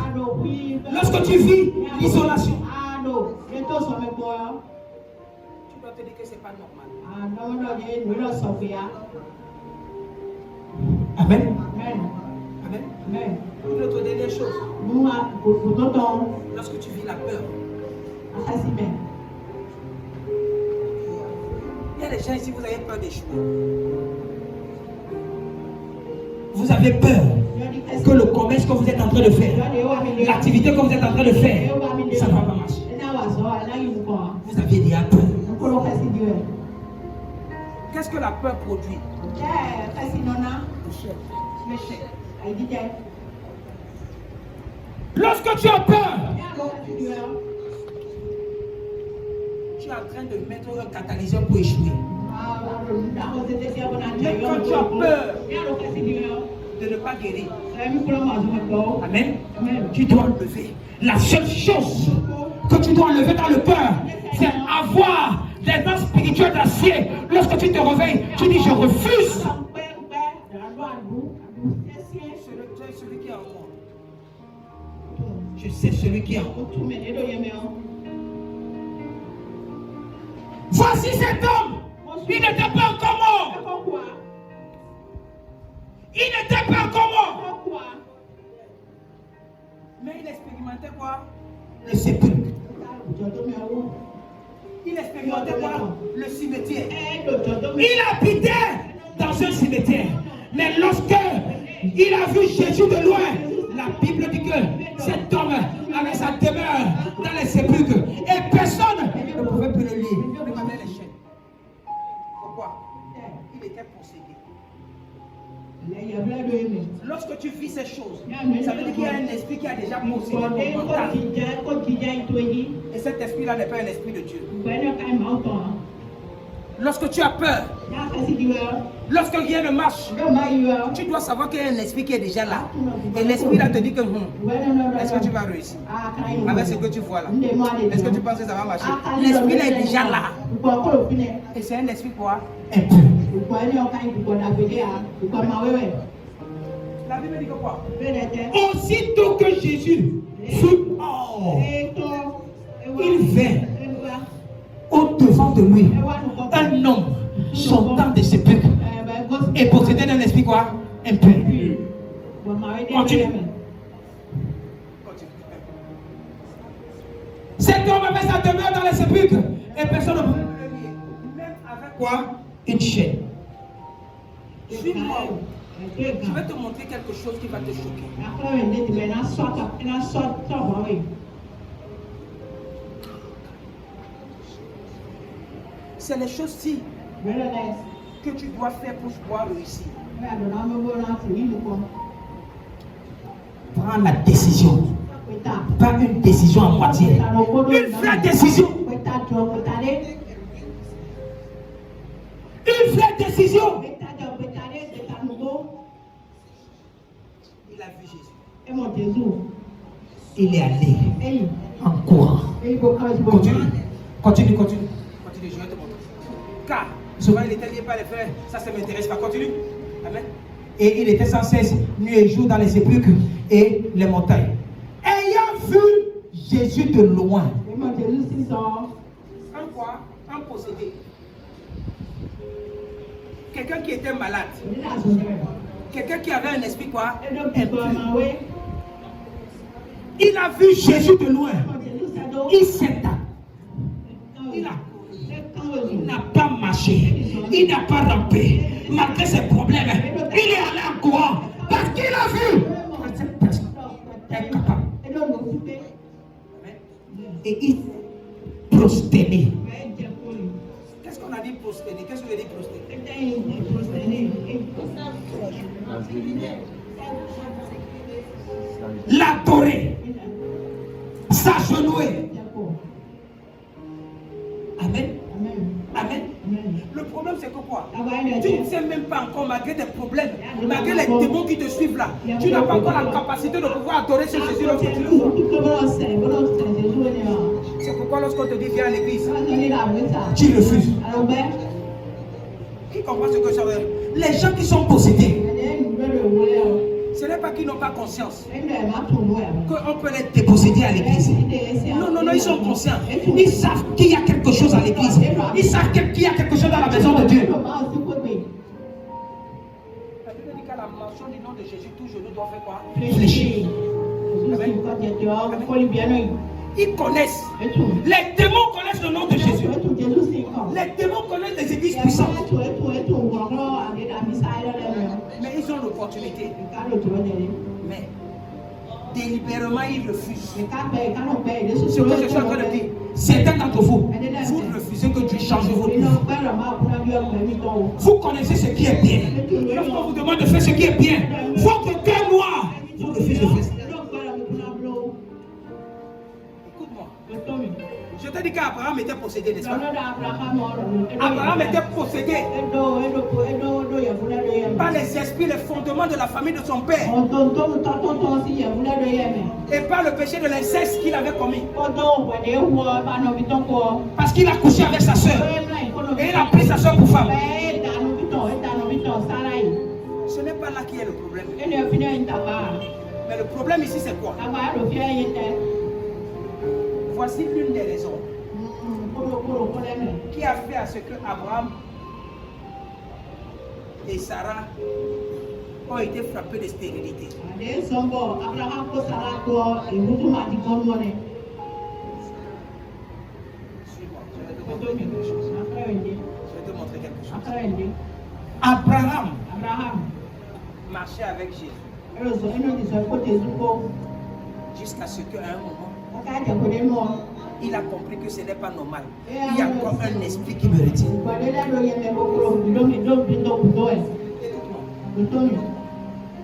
[SPEAKER 1] Lorsque tu vis l'isolation, tu dois te dire que ce n'est pas normal. Amen. Amen. Amen. Une autre dernière chose. Lorsque tu vis la peur, il y a des gens ici, vous avez peur d'échouer. Vous avez peur que le commerce que vous êtes en train de faire, l'activité que vous êtes en train de faire, ça ne va pas marcher. Vous avez déjà peur. Qu'est-ce que la peur produit? Lorsque tu as peur, tu es en train de mettre un catalyseur pour échouer. Mais quand tu as peur de ne pas guérir, amen, tu dois enlever. La seule chose que tu dois enlever dans le cœur, c'est avoir des dents spirituelles d'acier. Lorsque tu te réveilles, tu dis je refuse. Celui qui est en moi. Je sais celui qui est en moi. Voici cet homme. Il n'était pas encore mort. Il n'était pas encore mort. Mais il expérimentait quoi? Le sépulcre. Il expérimentait quoi? Le cimetière. Il habitait dans un cimetière. Mais lorsque il a vu Jésus de loin, la Bible dit que cet homme avait sa demeure dans les sépulcres. Et personne ne pouvait plus le lire. Il avait les chaînes. Pourquoi? Il était possédé. Lorsque tu vis ces choses, ça veut dire qu'il y a un esprit qui a déjà possédé ton mental. Et cet esprit-là n'est pas un esprit de Dieu. Lorsque tu as peur, lorsque rien ne marche, tu dois savoir qu'il y a un esprit qui est déjà là. Et l'esprit là te dit que est-ce que tu vas réussir avec ce que tu vois là? Est-ce que tu penses que ça va marcher? L'esprit là est déjà là. Et c'est un esprit quoi? Impur. La Bible dit que quoi? Aussitôt que Jésus fut hors, il vint au-devant de lui un homme sortant de sépulcre et possédé d'un esprit quoi? Impur. Continue. Cet homme avait sa demeure dans les sépulcres et personne ne pouvait le nier. Même avec quoi? Une chaîne. Suis-moi. Je vais te montrer quelque chose qui va te choquer. C'est les choses-ci que tu dois faire pour pouvoir réussir. Prends la décision. Pas une décision à moitié. Une vraie décision. Une vraie décision. Il a vu Jésus. Il est allé en courant. Continue. Continue. Je vais te montrer. Car souvent il était lié par les frères. Ça m'intéresse pas. Continue. Amen. Et il était sans cesse nuit et jour dans les sépulcres et les montagnes. Ayant vu Jésus de loin. Un quoi? Un possédé. Quelqu'un qui était malade. Quelqu'un qui avait un esprit quoi? Il a vu Jésus de loin. Il s'est tapé. Il n'a pas marché. Il n'a pas rampé. Malgré ses problèmes, il est allé en courant. Parce qu'il a vu que cette personne est capable. Et il s'est prosterné. Qu'est-ce qu'on a dit prosterné? Qu'est-ce que veut dire prosterné? L'adorer. S'agenouiller. Amen. Amen. Le problème c'est que quoi? Tu ne sais même pas encore, malgré tes problèmes, malgré les démons qui te suivent là, tu n'as pas encore la capacité de pouvoir adorer ce Jésus lorsque tu le vois. C'est pourquoi Pourquoi lorsqu'on te dit viens à l'église, tu refuses? Qui comprend ce que ça veut dire? Les gens qui sont possédés, ce n'est pas qu'ils n'ont pas conscience qu'on peut les déposséder à l'église. Non, ils sont conscients. Ils savent qu'il y a quelque chose à l'église. Ils savent qu'il y a quelque chose dans la maison de Dieu. La Bible dit qu'à la mention du nom de Jésus, tout genou doit faire quoi? Fléchir. Ils connaissent. Les démons connaissent le nom de Jésus. Les démons connaissent les églises puissantes. Mais ils ont l'opportunité. Mais délibérément, ils refusent. Ce que je suis en train de dire, certains d'entre vous, vous refusez que Dieu change votre vie. Vous connaissez ce qui est bien. Lorsqu'on vous demande de faire ce qui est bien, votre cœur noir, vous refusez de faire. Je te dis qu'Abraham était possédé, n'est-ce pas? Abraham était possédé par les esprits, les fondements de la famille de son père. Et par le péché de l'inceste qu'il avait commis. Parce qu'il a couché avec sa soeur. Et il a pris sa soeur pour femme. Ce n'est pas là qui est le problème. Mais le problème ici, c'est quoi? Voici l'une des raisons qui a fait à ce que Abraham et Sarah ont été frappés de stérilité. Je vais te montrer quelque chose. Abraham marchait avec Jésus jusqu'à ce qu'à un moment il a compris que ce n'est pas normal. Il y a encore un esprit qui me retient.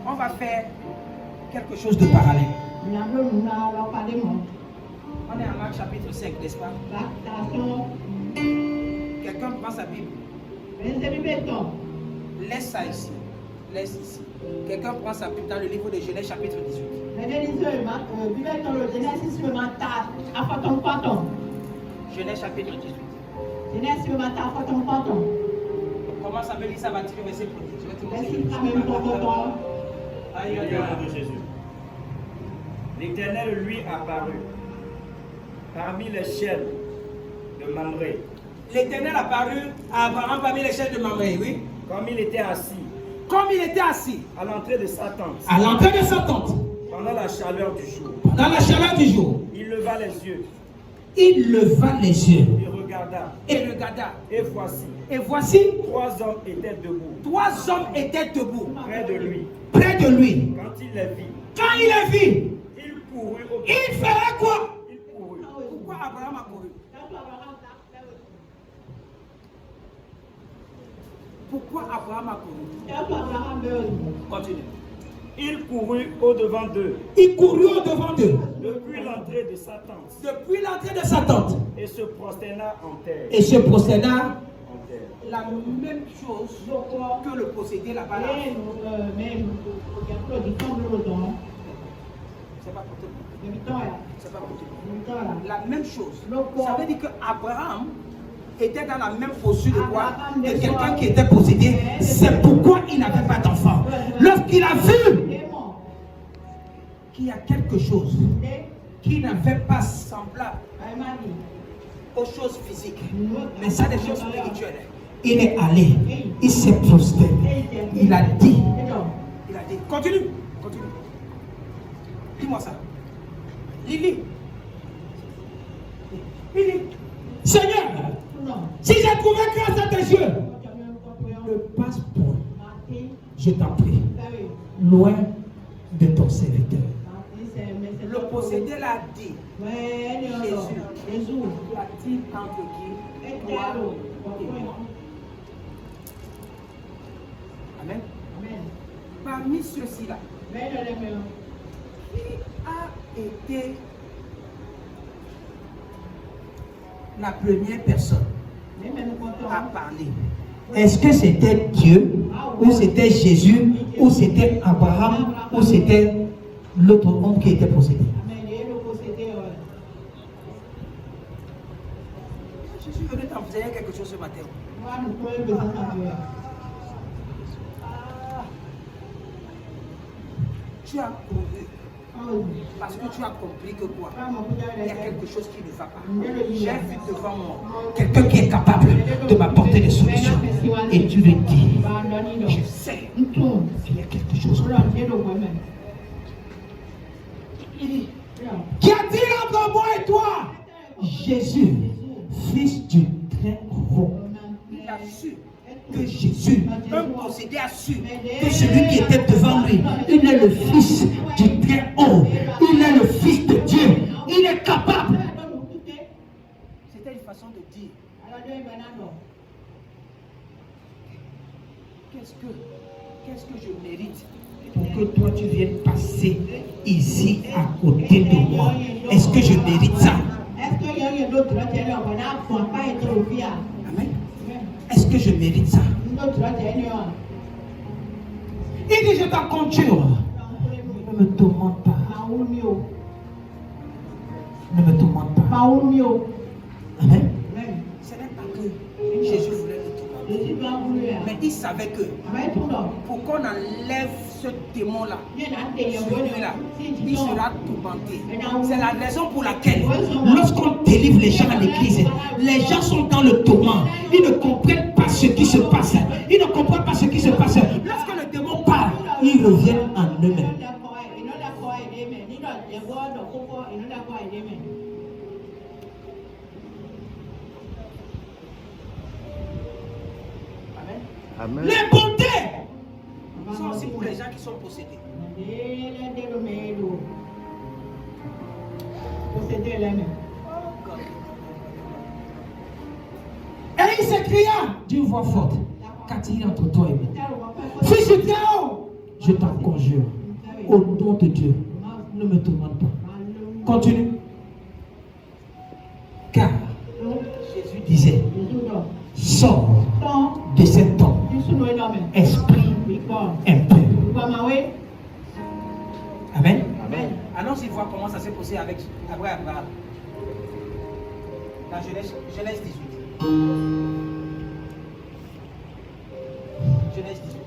[SPEAKER 1] On va faire quelque chose de parallèle. On est en Marc chapitre 5, n'est-ce pas? Quelqu'un prend sa Bible. Laisse ça ici. Laisse ici. Quelqu'un prend sa Bible dans le livre de Genèse chapitre 18. Genèse chapitre 18. Comment ça me dit ça va tirer verset 1er? Je vais te montrer.
[SPEAKER 2] Jésus. L'Éternel lui apparut parmi les chaînes de Mamré.
[SPEAKER 1] L'Éternel apparut à Abraham parmi les chaînes de Mamré, oui.
[SPEAKER 2] Comme il était assis.
[SPEAKER 1] Comme il était assis.
[SPEAKER 2] À l'entrée de sa tente.
[SPEAKER 1] À l'entrée de sa tente.
[SPEAKER 2] Pendant la chaleur du jour.
[SPEAKER 1] Dans la chaleur du jour.
[SPEAKER 2] Il leva les yeux.
[SPEAKER 1] Il leva les yeux.
[SPEAKER 2] Il regarda.
[SPEAKER 1] Et regarda.
[SPEAKER 2] Et voici.
[SPEAKER 1] Et voici.
[SPEAKER 2] 3 hommes étaient debout.
[SPEAKER 1] 3 hommes étaient debout.
[SPEAKER 2] Près de lui.
[SPEAKER 1] Près de lui.
[SPEAKER 2] Quand il les vit.
[SPEAKER 1] Quand il les vit.
[SPEAKER 2] Il courut au.
[SPEAKER 1] Il ferait quoi?
[SPEAKER 2] Il courut.
[SPEAKER 1] Pourquoi Abraham a couru? Pourquoi Abraham a couru? Continue.
[SPEAKER 2] Il courut au-devant d'eux.
[SPEAKER 1] Il courut au-devant d'eux.
[SPEAKER 2] Depuis l'entrée de sa tente.
[SPEAKER 1] Depuis l'entrée de sa tente.
[SPEAKER 2] Et se prosterna en terre.
[SPEAKER 1] Et se prosterna
[SPEAKER 2] en terre.
[SPEAKER 1] La même chose que le possédé là-bas. C'est pas possible. C'est pas possible. La même chose. Ça veut dire que Abraham était dans la même posture de quoi? De quelqu'un qui était possédé. C'est pourquoi il n'avait pas d'enfant. Lorsqu'il a vu qu'il y a quelque chose qui n'avait pas semblable aux choses physiques, mais ça des choses spirituelles, il est allé, il s'est prosterné, il a dit, continue, dis-moi ça. Lily, Seigneur, si j'ai trouvé grâce à tes yeux, ne passe point, je t'en prie, loin de ton serviteur. Le possédé l'a dit. Jésus l'a dit entre qui? Amen. Parmi ceux-ci-là, qui a été la première personne à parler? Est-ce que c'était Dieu, ou c'était Jésus, ou c'était Abraham, ou c'était l'autre homme qui était possédé?
[SPEAKER 2] peux t'enseigner quelque chose ce matin. Tu as trouvé. Parce que tu as compris que quoi? Il y a quelque chose qui ne va pas. J'ai vu devant moi
[SPEAKER 1] quelqu'un qui est capable de m'apporter des solutions. Et tu lui dis,
[SPEAKER 2] je sais
[SPEAKER 1] qu'il y a quelque chose. Qui a-t-il entre moi et toi? Jésus, fils du très haut.
[SPEAKER 2] Il a su.
[SPEAKER 1] Que Jésus,
[SPEAKER 2] Un possédé a su.
[SPEAKER 1] que celui qui était devant lui, il est le fils du très haut. Il est le fils de Dieu. Il est capable.
[SPEAKER 2] C'était une façon de dire. Qu'est-ce que je mérite
[SPEAKER 1] pour que toi tu viennes passer ici à côté de moi? Est-ce que je mérite ça? Amen. Est-ce que je mérite ça? Il dit, je t'en conjure, ne me tourmente pas. Ne me tourmente pas. Amen.
[SPEAKER 2] Ce n'est pas que Jésus voulait le tourmenter. Mais il savait que pour qu'on enlève ce démon-là, celui-là, il sera tourmenté. C'est la raison pour laquelle,
[SPEAKER 1] lorsqu'on délivre les gens à l'église, les gens sont dans le tourment. Ils ne comprennent pas ce qui se passe. Ils ne comprennent pas ce qui se passe. Lorsque le démon part, ils reviennent en eux-mêmes.
[SPEAKER 2] Amen.
[SPEAKER 1] Les bontés
[SPEAKER 2] sont aussi pour les gens qui sont possédés.
[SPEAKER 1] Et il s'écria d'une voix forte, qu'a-t-il entre toi et moi? Fils du Très-Haut, je t'en conjure, au nom de Dieu, ne me tourmente pas. Continue. Car Jésus disait, sors de cet homme, esprit impur. Amen.
[SPEAKER 2] Amen. Allons-y voir comment ça s'est passé avec Abraham. Dans Genèse 18. Genèse 18.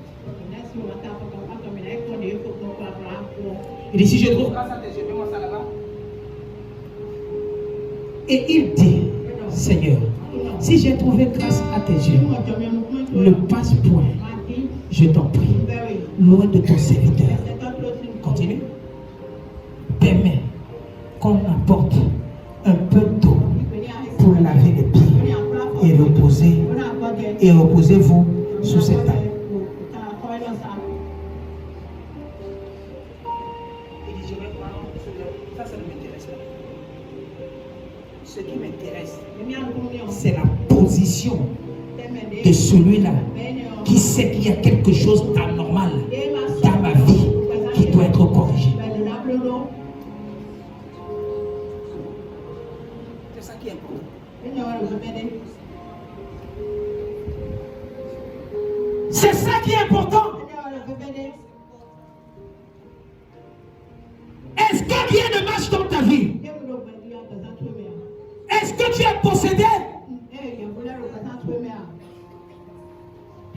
[SPEAKER 1] Il dit, si je trouve
[SPEAKER 2] grâce à tes yeux, mets-moi ça là-bas.
[SPEAKER 1] Et il dit, Seigneur, si j'ai trouvé grâce à tes yeux, ne passe point, je t'en prie, loin de ton serviteur. Continue. Permets qu'on apporte un peu d'eau pour laver les pieds et reposez-vous sous cette table.
[SPEAKER 2] Ça, ça ne m'intéresse pas. Ce qui m'intéresse,
[SPEAKER 1] c'est la position de celui-là qui sait qu'il y a quelque chose d'anormal dans ma vie qui doit être corrigé.
[SPEAKER 2] c'est ça qui est important.
[SPEAKER 1] C'est ça qui est important. Est-ce que rien ne marche dans ta vie? Est-ce que tu es possédé?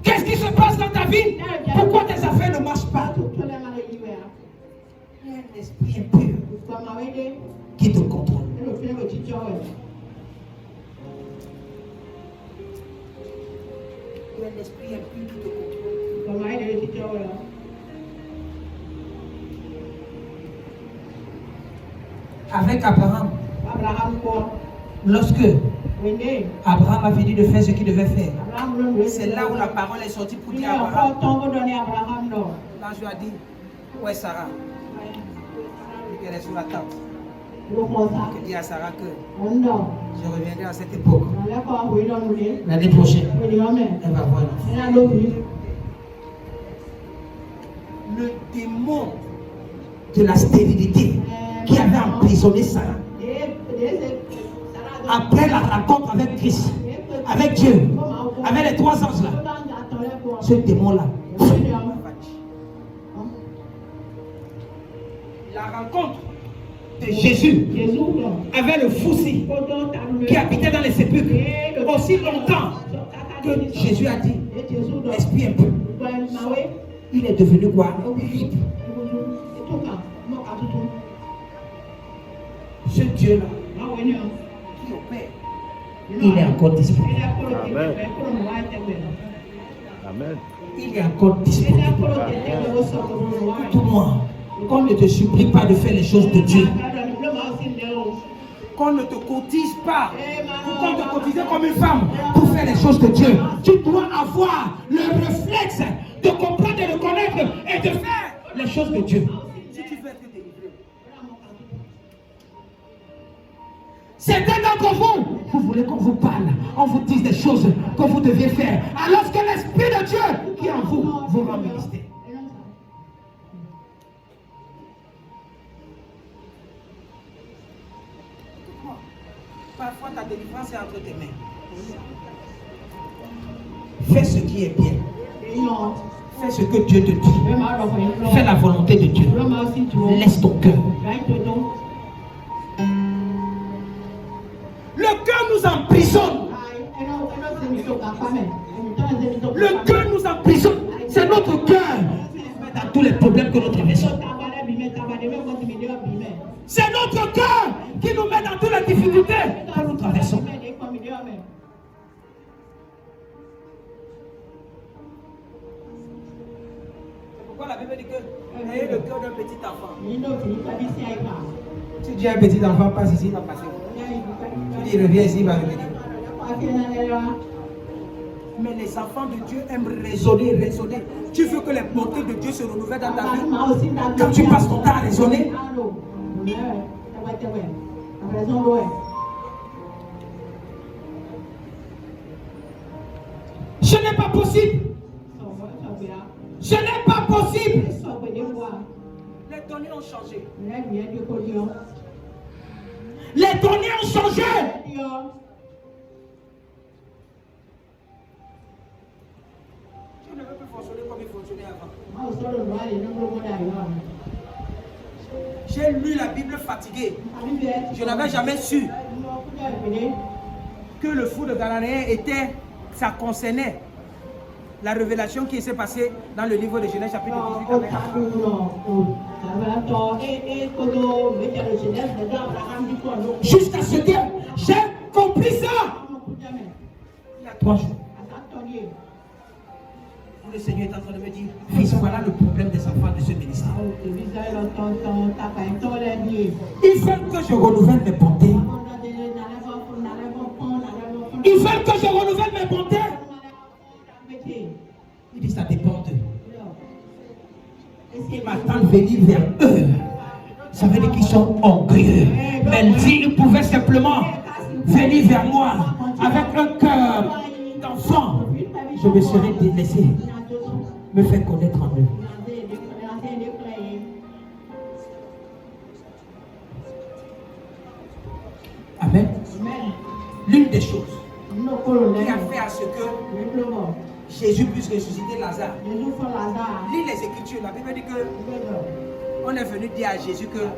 [SPEAKER 1] Qu'est-ce qui se passe dans ta vie? Pourquoi tes affaires ne marchent pas? Il y a un esprit impur qui te contrôle. Il y a un esprit impur qui te contrôle. Avec Abraham, lorsque Abraham a fini de faire ce qu'il devait faire, c'est là où la parole est sortie pour dire à Abraham. L'ange lui a dit, où est Sarah? Elle est sur la table. Il dit à Sarah que je reviendrai à cette époque. L'année prochaine, elle va voir l'enfant. Le démon de la stérilité qui avait emprisonné Sarah, après la rencontre avec Christ, avec Dieu, avec les trois anges là, ce démon-là, la rencontre de Jésus avec le foussi qui habitait dans les sépulcres, aussi longtemps que Jésus a dit, esprit un peu, il est devenu quoi? Libre. Ce Dieu-là, qui opère, il est encore disponible.
[SPEAKER 3] Amen. Amen.
[SPEAKER 1] Il est encore disponible. Tout moi, qu'on ne te supplie pas de faire les choses de Dieu. Qu'on ne te cotise pas, qu'on te cotise comme une femme pour faire les choses de Dieu. Tu dois avoir le réflexe de comprendre, de reconnaître et de faire les choses de Dieu. Si tu veux être délivré. Certains d'entre vous, vous voulez qu'on vous parle, on vous dise des choses que vous deviez faire, alors que l'Esprit de Dieu qui est en vous vous rend ministère. Parfois ta délivrance est entre tes mains. Fais ce qui est bien. Fais ce que Dieu te dit. Fais la volonté de Dieu. Laisse ton cœur. Le cœur nous emprisonne. Le cœur nous emprisonne. C'est notre cœur dans tous les problèmes que nous traversons. C'est notre cœur qui nous met dans toutes les difficultés que nous traversons. C'est pourquoi la Bible dit que ayez le cœur d'un petit enfant. Si tu as un petit enfant, passe ici, il va passer. Tu dis, reviens ici, il va revenir. Mais les enfants de Dieu aiment raisonner. Tu veux que les bontés de Dieu se renouvellent dans ta vie. Quand tu passes ton temps à raisonner, ce n'est pas possible. Ce n'est pas possible. Les données ont changé. Les données ont changé. Tu ne veux plus fonctionner comme il fonctionnait avant. J'ai lu la Bible fatiguée. Je n'avais jamais su que le fou de Gananéen était, ça concernait la révélation qui s'est passée dans le livre de Genèse chapitre 18. Jusqu'à ce que j'ai compris ça. Il y a 3 jours. Le Seigneur est en train de me dire, fils, voilà le problème des enfants de ce ministère. Ils veulent que je renouvelle mes bontés. Ils veulent que je renouvelle mes bontés. Il dit, ça dépend d'eux. Ils m'attendent venir vers eux. Ça veut dire qu'ils sont orgueilleux. Mais s'ils pouvaient simplement venir vers moi avec un cœur d'enfant, je me serais délaissé. Me faire connaître en eux. Amen. L'une des choses qui a fait à ce que Jésus puisse ressusciter Lazare. Lis les Écritures. La Bible dit que on est venu dire à Jésus que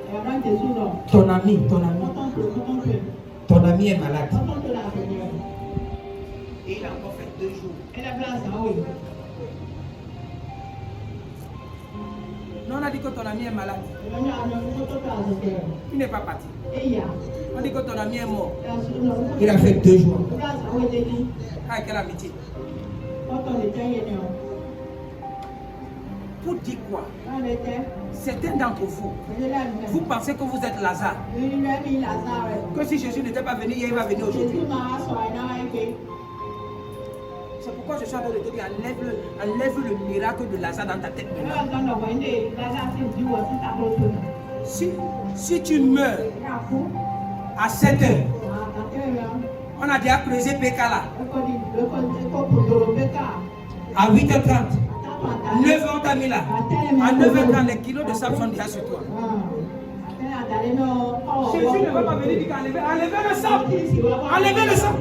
[SPEAKER 1] ton ami est malade. Et il a encore fait 2 jours. Non, on a dit que ton ami est malade. Il n'est pas parti. On dit que ton ami est mort. Il a fait 2 jours. Ah, quelle amitié. Pour dire quoi? Certains d'entre vous, vous pensez que vous êtes Lazare. Que si Jésus n'était pas venu hier, il va venir aujourd'hui. C'est pourquoi je suis en train de te dire, enlève le miracle de Lazare dans ta tête maintenant. Si tu meurs à 7 heures, on a déjà creusé PK là. À 8h30, 9h on t'a mis là. À 9h30, les kilos de sable sont déjà sur toi. Jésus ne va pas venir dire enlevez le sable. Enlevez le sable.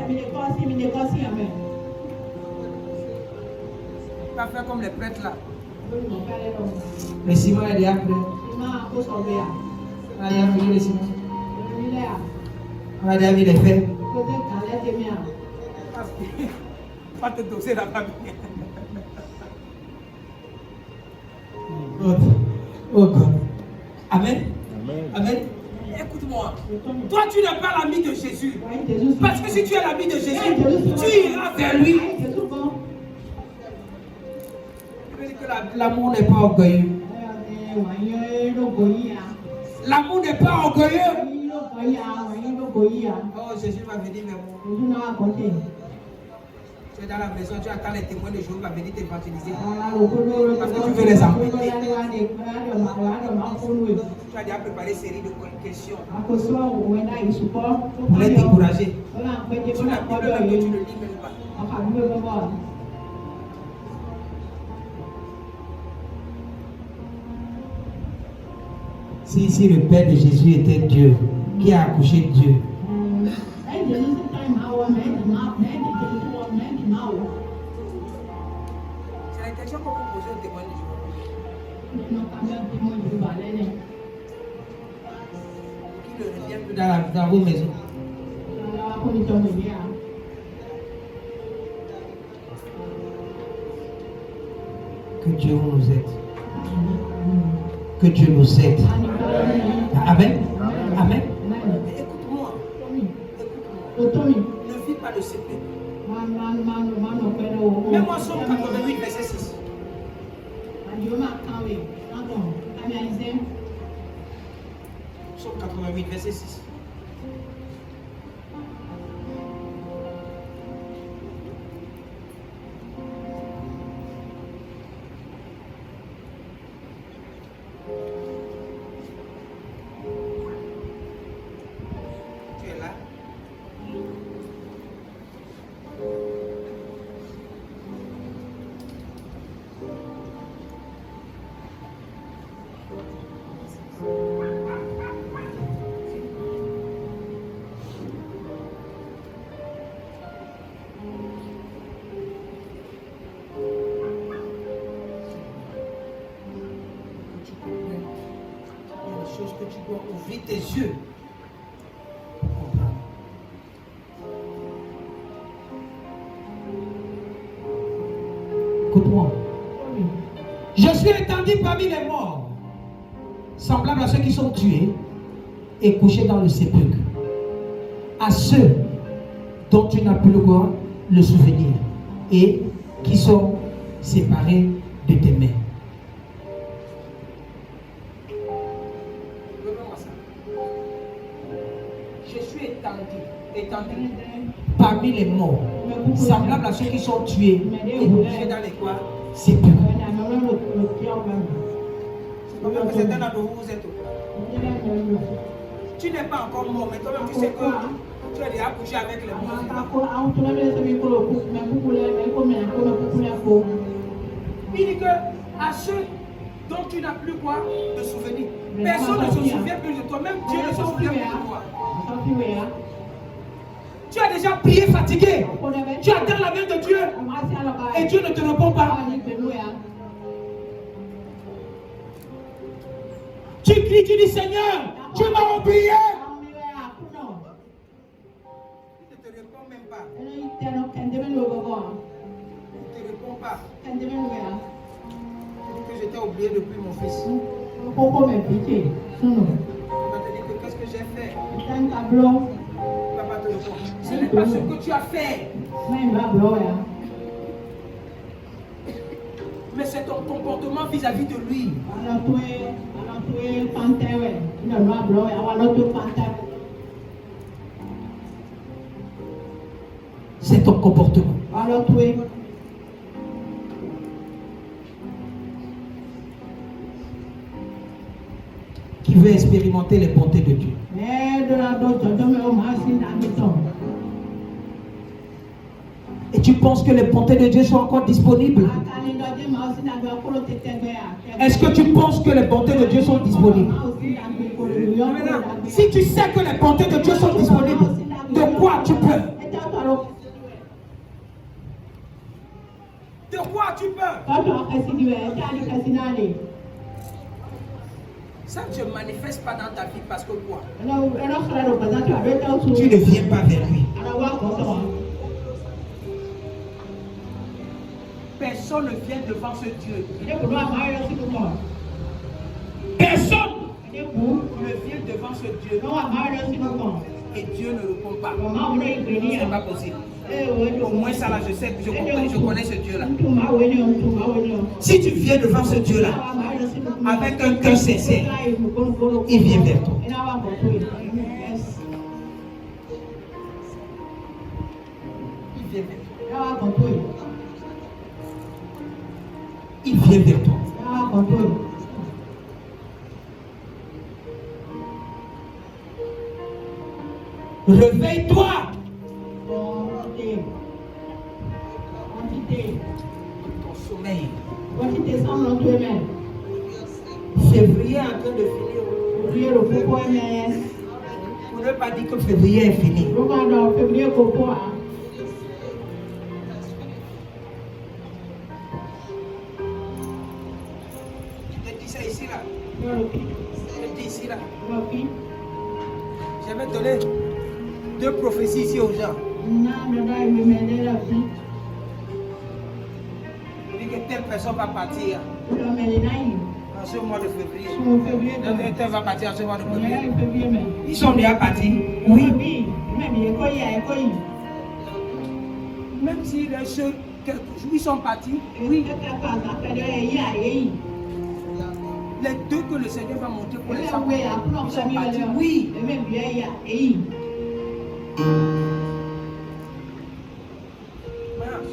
[SPEAKER 1] Pas faire comme les prêtres là. Le ciment est déjà prêt. On a déjà mis le ciment. On a déjà mis les fers.
[SPEAKER 2] Pas te doser la famille.
[SPEAKER 1] Oh God. Amen. Amen.
[SPEAKER 2] Écoute-moi. Toi, tu n'es pas l'ami de Jésus. Parce que si tu es l'ami de Jésus, tu iras vers lui. Je veux dire que l'amour n'est pas orgueilleux. L'amour n'est pas orgueilleux. Oh, Jésus va venir vers moi. Tu es dans la maison, tu attends les témoins de Jéhovah venir t'évangéliser. Parce que tu veux les embêter. Tu as déjà préparé une série de questions pour les décourager. Tu n'as pas peur que tu ne lis même pas.
[SPEAKER 1] Si le Père de Jésus était Dieu, qui a accouché de Dieu?
[SPEAKER 2] C'est la question qu'on peut poser aux témoins de Jéhovah. Qui ne revient plus
[SPEAKER 1] Dans vos maisons. Que Dieu nous aide. Que Dieu nous aide. Amen. Amen.
[SPEAKER 2] Écoute-moi. Écoute-moi. Ne vis pas de CP. Mets-moi Somme 88, verset 6. Somme 88, verset 6. Tu es là? Que tu dois ouvrir tes yeux pour comprendre.
[SPEAKER 1] Écoute-moi. Je suis étendu parmi les morts, semblable à ceux qui sont tués et couchés dans le sépulcre, à ceux dont tu n'as plus le souvenir et qui sont séparés de tes mains.
[SPEAKER 2] Étendu
[SPEAKER 1] parmi les morts, semblable à ceux qui sont tués
[SPEAKER 2] et couchés dans les quoi?
[SPEAKER 1] sépulcres.
[SPEAKER 2] Certains d'entre vous, vous êtes. Tu n'es pas encore mort, mais toi-même tu sais que tu as déjà couché avec les morts. Il dit que à ceux dont tu n'as plus quoi de souvenir. Personne ne se souvient plus de toi, même Dieu ne se souvient plus de toi. Tu as déjà prié fatigué. Tu attends la main de Dieu et Dieu ne te répond pas.
[SPEAKER 1] Tu cries, tu dis Seigneur, tu m'as oublié.
[SPEAKER 2] Il ne te répond même pas. Il ne te répond pas. Que je t'ai oublié depuis mon fils. On va te dire que qu'est-ce que j'ai fait. Il va pas te répondre. Ce n'est pas ce que tu as fait. Mais c'est ton comportement vis-à-vis de lui.
[SPEAKER 1] C'est ton comportement qui veut expérimenter les bontés de Dieu. Et tu penses que les bontés de Dieu sont encore disponibles? Est-ce que tu penses que les bontés de Dieu sont disponibles? Si tu sais que les bontés de Dieu sont disponibles, de quoi tu peux?
[SPEAKER 2] De quoi tu peux? Ça ne se manifeste pas dans ta vie parce que quoi?
[SPEAKER 1] Tu ne viens pas vers lui.
[SPEAKER 2] Personne ne vient devant ce Dieu.
[SPEAKER 1] Personne
[SPEAKER 2] ne vient devant ce Dieu. Et Dieu ne répond pas. C'est pas possible. Au moins ça là, je sais, je connais ce Dieu là. Si tu viens devant ce Dieu là, avec un cœur sincère, il vient vers toi. Il vient vers toi. Réveille-toi. Ton sommeil. Février est en train de finir. Vous ne pas dire que février est fini. Je vais donner 2 prophéties ici aux gens. Il dit que telle personne va partir en ce mois de février. Telle va partir en ce mois de février. Ils sont déjà partis. Oui. Même si les choses, quelques jours, ils sont partis. Oui. Les 2 que le Seigneur va monter pour les femmes, ils sont partis. Oui.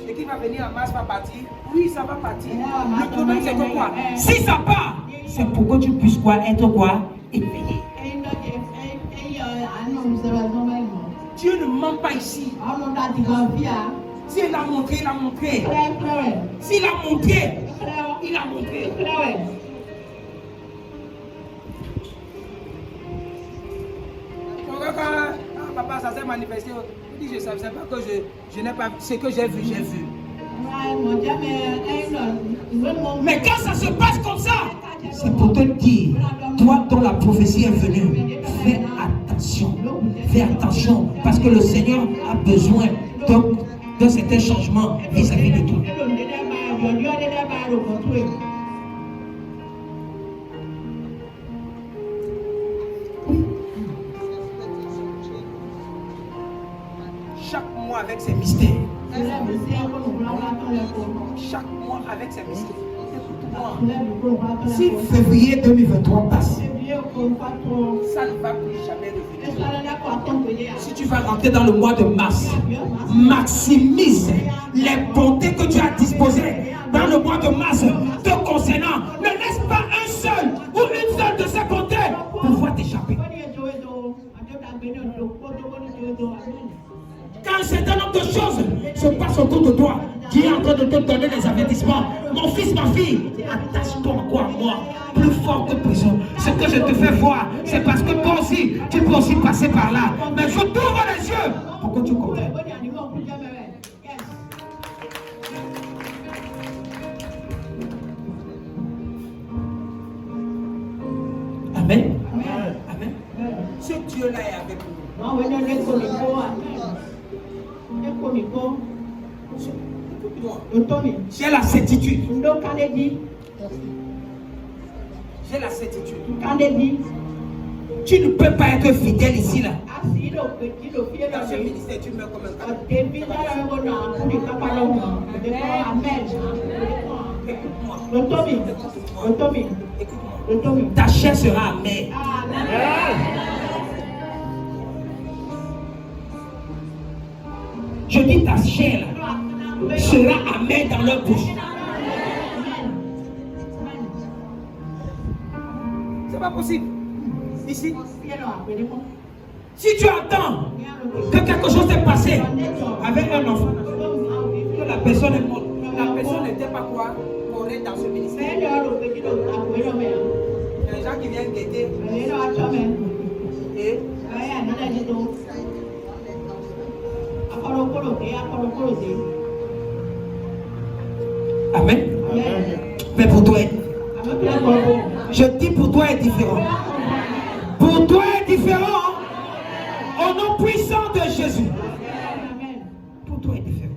[SPEAKER 2] Et qui va venir en mars va partir. Oui, ça va partir. Le problème c'est que quoi? Si ça part, c'est pour que tu puisses quoi? Être quoi? Éveillé. Dieu ne ment pas ici. Si il a montré, il a montré. S'il a montré, il a montré. Papa, ça s'est manifesté. Il dit, je ne savais pas que je n'ai pas vu. Ce que j'ai vu, j'ai vu. Mais quand ça se passe comme ça, c'est pour te dire, toi dont la prophétie est venue, fais attention. Fais attention, parce que le Seigneur a besoin d'un certain changement vis-à-vis de toi. Chaque mois avec ses mystères. Chaque mois avec ses mystères. Si février 2023 passe, ça ne va plus jamais revenir. Si tu vas rentrer dans le mois de mars, maximise les bontés que tu as disposées dans le mois de mars te concernant. Ne laisse pas un seul ou une seule de ces bontés pouvoir t'échapper. Quand un certain nombre de choses se passent autour de toi, Dieu est en train de te donner des avertissements. Mon fils, ma fille, attache-toi encore à moi, plus fort que prison. Ce que je te fais voir, c'est parce que toi aussi, tu peux aussi passer par là. Mais je t'ouvre les yeux pour que tu comprennes. Amen. Amen. Ce Dieu-là est avec nous. J'ai la certitude. J'ai la certitude. Tu ne peux pas être fidèle ici là. Dans ce ministère, tu meurs comme un cadeau. Écoute-moi. Ta chair sera amère. Je dis ta chair là, sera amère dans leur bouche. C'est pas possible. Ici. Si tu attends que quelque chose s'est passé avec un enfant, que la personne est morte, la personne n'était pas quoi pour être dans ce ministère. Il y a des gens qui viennent guetter. Et Amen. Mais pour toi, je dis pour toi est différent. Pour toi est différent. Au nom puissant de Jésus. Pour toi est différent.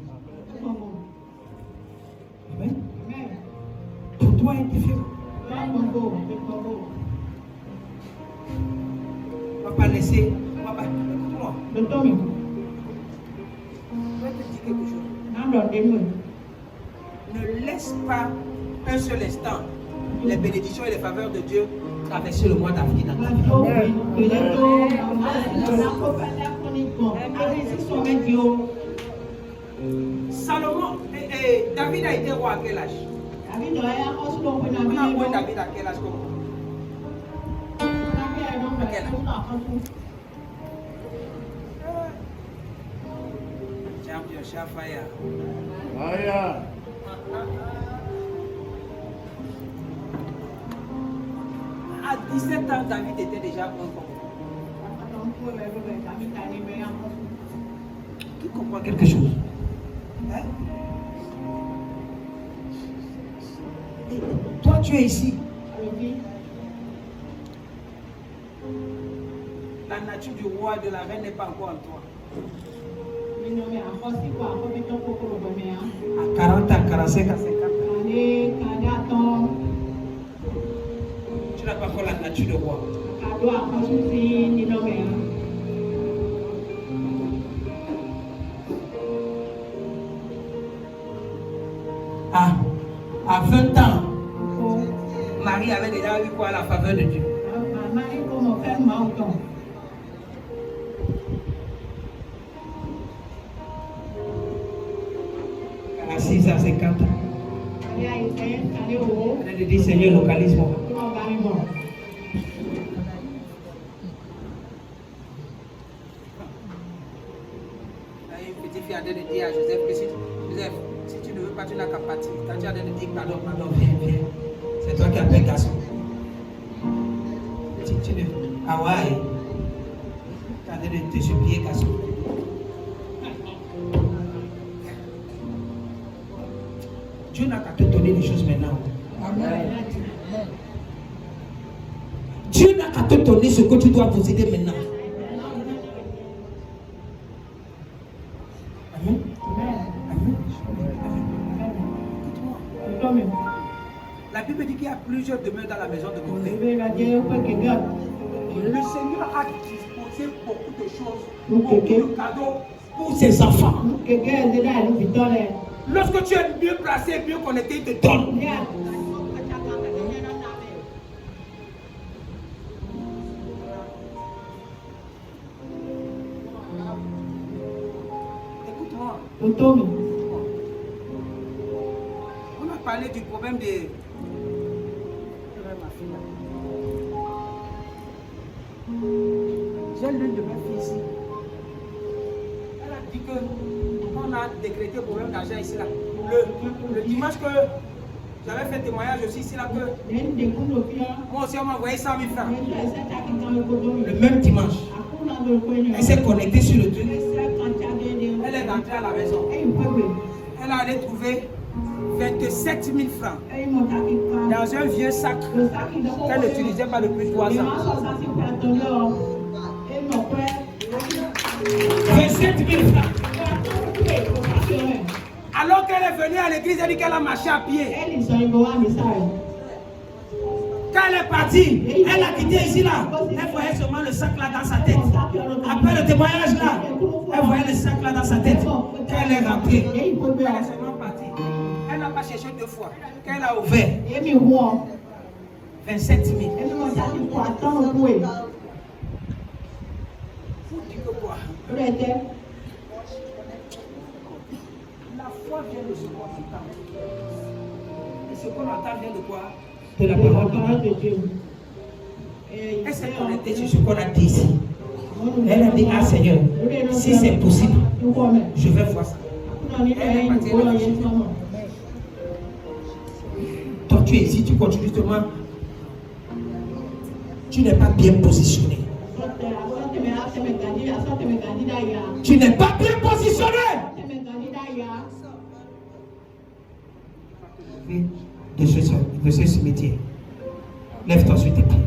[SPEAKER 2] Amen.
[SPEAKER 1] toi est différent. On va pas laisser. Écoute-moi. Je vais te dire quelque chose. Ne laisse pas un seul instant les bénédictions et les faveurs de Dieu traverser le mois d'avril. Salomon et David a été roi à quel âge? On a envoyé David à quel âge? À quel âge? Champion, Shafaya. À 17 ans, David était déjà un bon. Qui comprend quelque chose? Hein? Et toi, tu es ici. La nature du roi et de la reine n'est pas encore en toi. À 40 ans, 45 à 50 ans. Tu n'as pas encore la nature du roi. À 20 ans, Marie avait déjà eu quoi? La faveur de Dieu. À 6 à 50 ans. Elle a dit Seigneur, localise-moi. Une petite fille a dit à Joseph que Joseph, si tu ne veux pas, tu n'as qu'à partir. Quand tu as dit pardon, viens. C'est toi qui appelles garçon. Si tu ne veux. Ah ouais. Tu as dit de te supplier garçon. Dieu n'a qu'à te donner des choses maintenant. Amen. Dieu n'a qu'à te donner ce que tu dois posséder maintenant. Amen. Amen. La Bible dit qu'il y a plusieurs demeures dans la maison de mon Père. Le Seigneur a disposé beaucoup de choses, beaucoup de cadeaux pour ses enfants. Lorsque tu es mieux placé, mieux connecté, il te donne. Écoute-moi. On a parlé du problème de... J'ai l'une de mes filles ici. Elle a dit que on a décrété le problème d'argent ici là. Le dimanche que j'avais fait témoignage aussi ici là que moi aussi on m'a envoyé 100 000 francs. Le même dimanche. Elle s'est connectée sur le truc. Elle est rentrée à la maison. Elle a allé trouver 27 000 francs dans un vieux sac qu'elle n'utilisait pas depuis 3 ans. 27 000 francs. Alors qu'elle est venue à l'église, elle dit qu'elle a marché à pied. Quand elle est partie, elle a quitté ici là. Elle voyait seulement le sac là dans sa tête. Après le témoignage là, elle voyait le sac là dans sa tête. Quand elle est rentrée, elle est seulement partie. Elle n'a pas cherché 2 fois. Quand elle a ouvert, 27 000. La foi vient de ce qu'on entend. Et ce qu'on entend vient de quoi? De la parole de Dieu. Elle s'est connectée sur ce qu'on a dit ici. Elle a dit, ah Seigneur, si c'est possible, je vais voir ça. Elle est partie, toi tu es ici, tu continues justement. Tu n'es pas bien positionné. Tu n'es pas bien positionné. De ce cimetière. Lève-toi sur tes pieds.